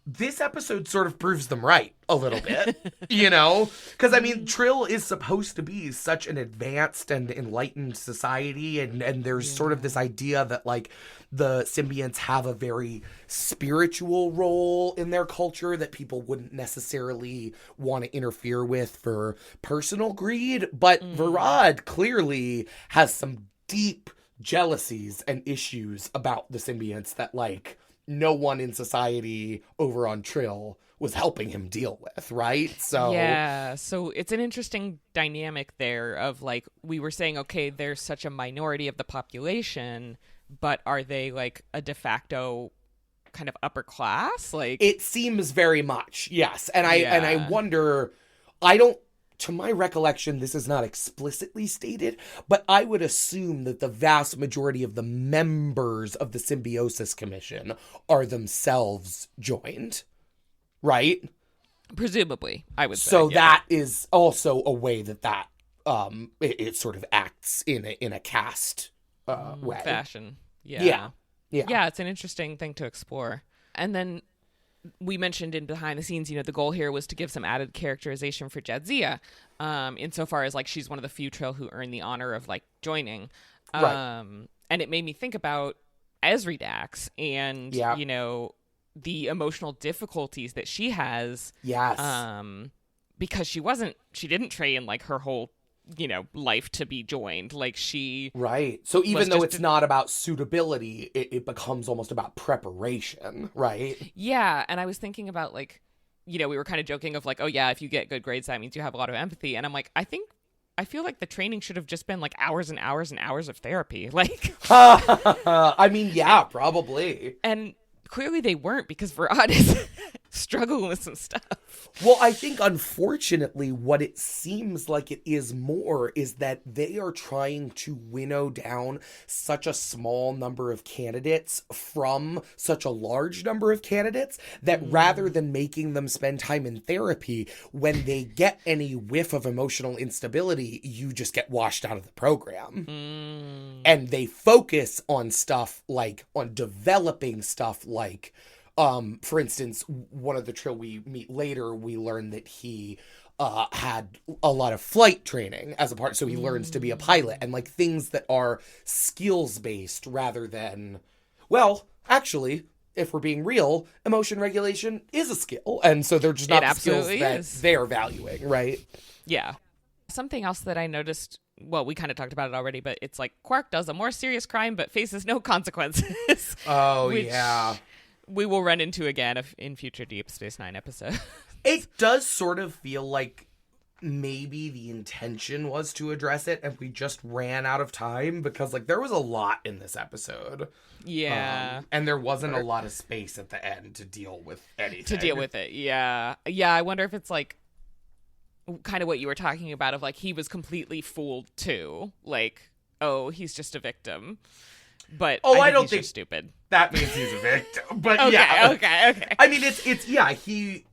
this episode sort of proves them right a little bit, you know? Because, I mean, Trill is supposed to be such an advanced and enlightened society, and there's sort of this idea that, like, the symbionts have a very spiritual role in their culture that people wouldn't necessarily want to interfere with for personal greed. But Varad clearly has some deep jealousies and issues about the symbionts that, like, no one in society over on Trill was helping him deal with, right? So yeah, so it's an interesting dynamic there of, like, we were saying, okay, there's such a minority of the population, but are they like a de facto kind of upper class? Like, it seems very much, yes. And I wonder, to my recollection, this is not explicitly stated, but I would assume that the vast majority of the members of the Symbiosis Commission are themselves joined, right? Presumably, I would say. So that is also a way that it sort of acts in a caste way. Fashion. Yeah, it's an interesting thing to explore. And then we mentioned in behind the scenes, you know, the goal here was to give some added characterization for Jadzia, insofar as, like, she's one of the few Trill who earn the honor of, like, joining. Right. And it made me think about Ezri Dax and, you know, the emotional difficulties that she has. Yes. Because she didn't train, like, her whole, you know, life to be joined. Like, she... Right. So even though it's not about suitability, it becomes almost about preparation, right? Yeah. And I was thinking about, like, you know, we were kind of joking of, like, oh, yeah, if you get good grades, that means you have a lot of empathy. And I'm like, I feel like the training should have just been, like, hours and hours and hours of therapy. Like... I mean, yeah, probably. And clearly they weren't, because Varad is struggling with some stuff. Well, I think, unfortunately, what it seems like it is more is that they are trying to winnow down such a small number of candidates from such a large number of candidates that rather than making them spend time in therapy, when they get any whiff of emotional instability, you just get washed out of the program. And they focus on stuff like, on developing stuff like For instance, one of the Trill we meet later, we learn that he had a lot of flight training as a part, so he learns to be a pilot, and like things that are skills based rather than, well, actually, if we're being real, emotion regulation is a skill, and so they're just not the skills that they're valuing, right? Yeah. Something else that I noticed, well, we kind of talked about it already, but it's like Quark does a more serious crime but faces no consequences. Oh, yeah. We will run into again in future Deep Space Nine episodes. It does sort of feel like maybe the intention was to address it and we just ran out of time, because like there was a lot in this episode. Yeah. And there wasn't a lot of space at the end to deal with anything. To deal with it, yeah. Yeah, I wonder if it's like kind of what you were talking about of like he was completely fooled too. Like, oh, he's just a victim. But I don't think stupid. That means he's a victim. But okay, yeah. Okay. I mean, it's yeah, he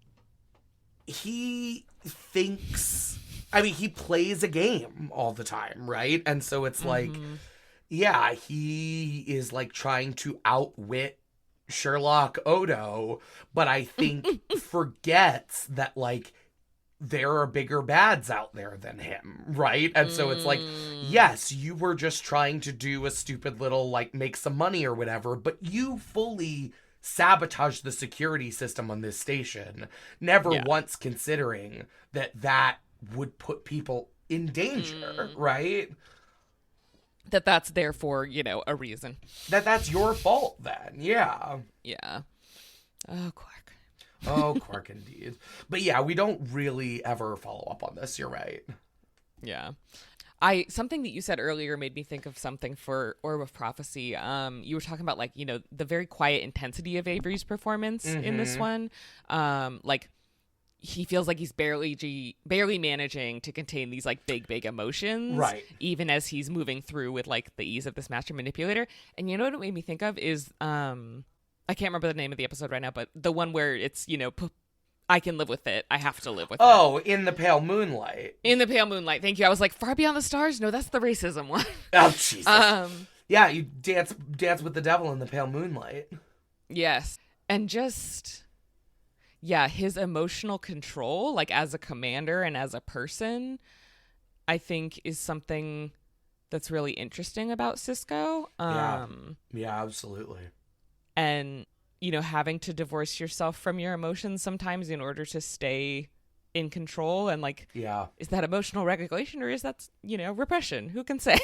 thinks, I mean, he plays a game all the time, right? And so it's like, yeah, he is like trying to outwit Sherlock Odo, but I think forgets that like there are bigger bads out there than him, right? And so it's like, yes, you were just trying to do a stupid little like make some money or whatever, but you fully sabotage the security system on this station, never once considering that would put people in danger, right? That's there for, a reason. That's your fault then, yeah. Yeah. Oh, Quark. Oh, Quark indeed. But yeah, we don't really ever follow up on this, you're right. Yeah. Something that you said earlier made me think of something for Orb of Prophecy. You were talking about like, the very quiet intensity of Avery's performance in this one. Like he feels like he's barely managing to contain these like big emotions. Right. Even as he's moving through with like the ease of this master manipulator. And you know what it made me think of is, I can't remember the name of the episode right now, but the one where it's, I can live with it. I have to live with it. Oh, In the Pale Moonlight. In the Pale Moonlight. Thank you. I was like, Far Beyond the Stars? No, that's the racism one. Oh, Jesus. Yeah, you dance with the devil in the Pale Moonlight. Yes. And just, yeah, his emotional control, like as a commander and as a person, I think is something that's really interesting about Sisko. Yeah, absolutely. And having to divorce yourself from your emotions sometimes in order to stay in control, and like, is that emotional regulation or is that, repression? Who can say?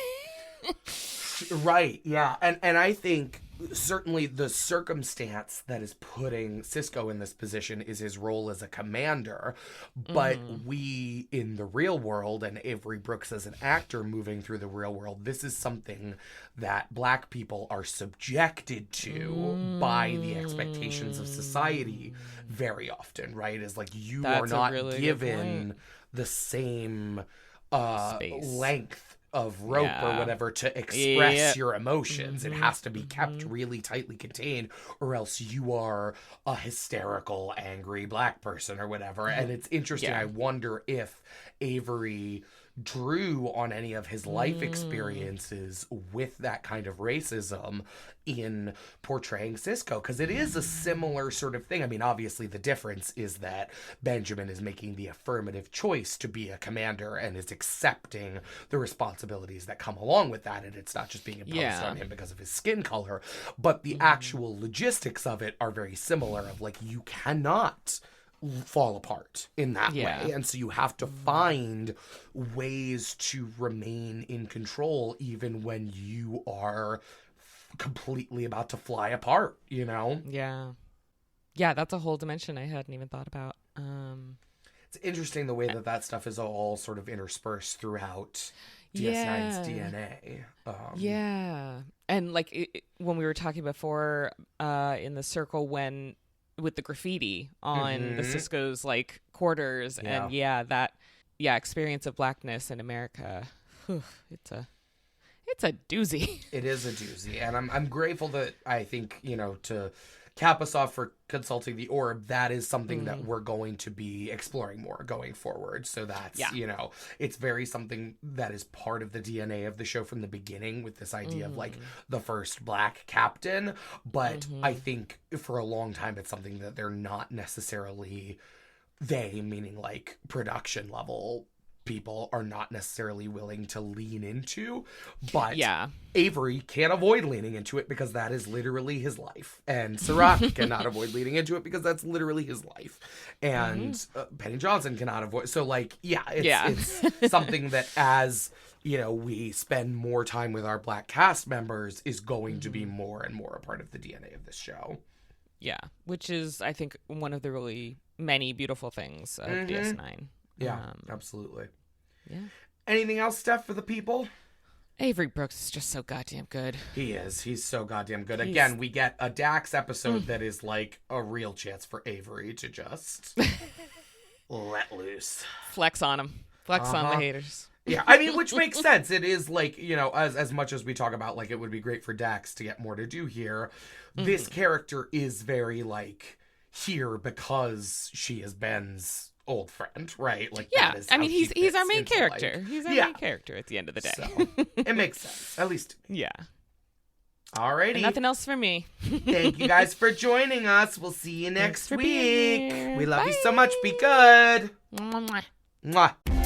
Right. Yeah. And I think certainly the circumstance that is putting Sisko in this position is his role as a commander. But we in the real world, and Avery Brooks as an actor moving through the real world, this is something that Black people are subjected to by the expectations of society very often, right? Is like you are not really given the same length of rope or whatever to express your emotions. It has to be kept really tightly contained, or else you are a hysterical, angry Black person or whatever. And it's interesting. I wonder if Avery drew on any of his life experiences with that kind of racism in portraying Sisko, because it is a similar sort of thing. I mean, obviously the difference is that Benjamin is making the affirmative choice to be a commander and is accepting the responsibilities that come along with that, and it's not just being imposed on him because of his skin color. But the actual logistics of it are very similar, of like, you cannot fall apart in that way, and so you have to find ways to remain in control even when you are completely about to fly apart, yeah, that's a whole dimension I hadn't even thought about. It's interesting the way that stuff is all sort of interspersed throughout DS9's DNA. And like when we were talking before in the circle, when with the graffiti on the Sisko's like quarters, and that experience of Blackness in America, it's a doozy. It is a doozy, and I'm grateful that I think to cap us off for consulting the orb, that is something that we're going to be exploring more going forward. So that's, you know, it's very something that is part of the DNA of the show from the beginning, with this idea of like the first black captain. But I think for a long time, it's something that they're not necessarily, they meaning like production level people, are not necessarily willing to lean into. But Avery can't avoid leaning into it because that is literally his life, and Serac cannot avoid leaning into it because that's literally his life, and Penny Johnson cannot avoid. So like it's something that, as you know, we spend more time with our black cast members, is going to be more and more a part of the DNA of this show. Yeah, which is, I think, one of the really many beautiful things of DS9. Yeah, absolutely. Yeah. Anything else, Steph, for the people? Avery Brooks is just so goddamn good. He is. He's so goddamn good. Again, we get a Dax episode that is like a real chance for Avery to just let loose. Flex on him. Flex on the haters. Yeah, I mean, which makes sense. It is like, you know, as much as we talk about, like, it would be great for Dax to get more to do here, this character is very, like, here because she is Ben's old friend, right? Like, yeah, that is I mean, he's our main character. Life. He's our main character at the end of the day. So, it makes sense, at least. Yeah. Alrighty. And nothing else for me. Thank you guys for joining us. We'll see you next week. We love you so much. Be good. Mwah. Mwah.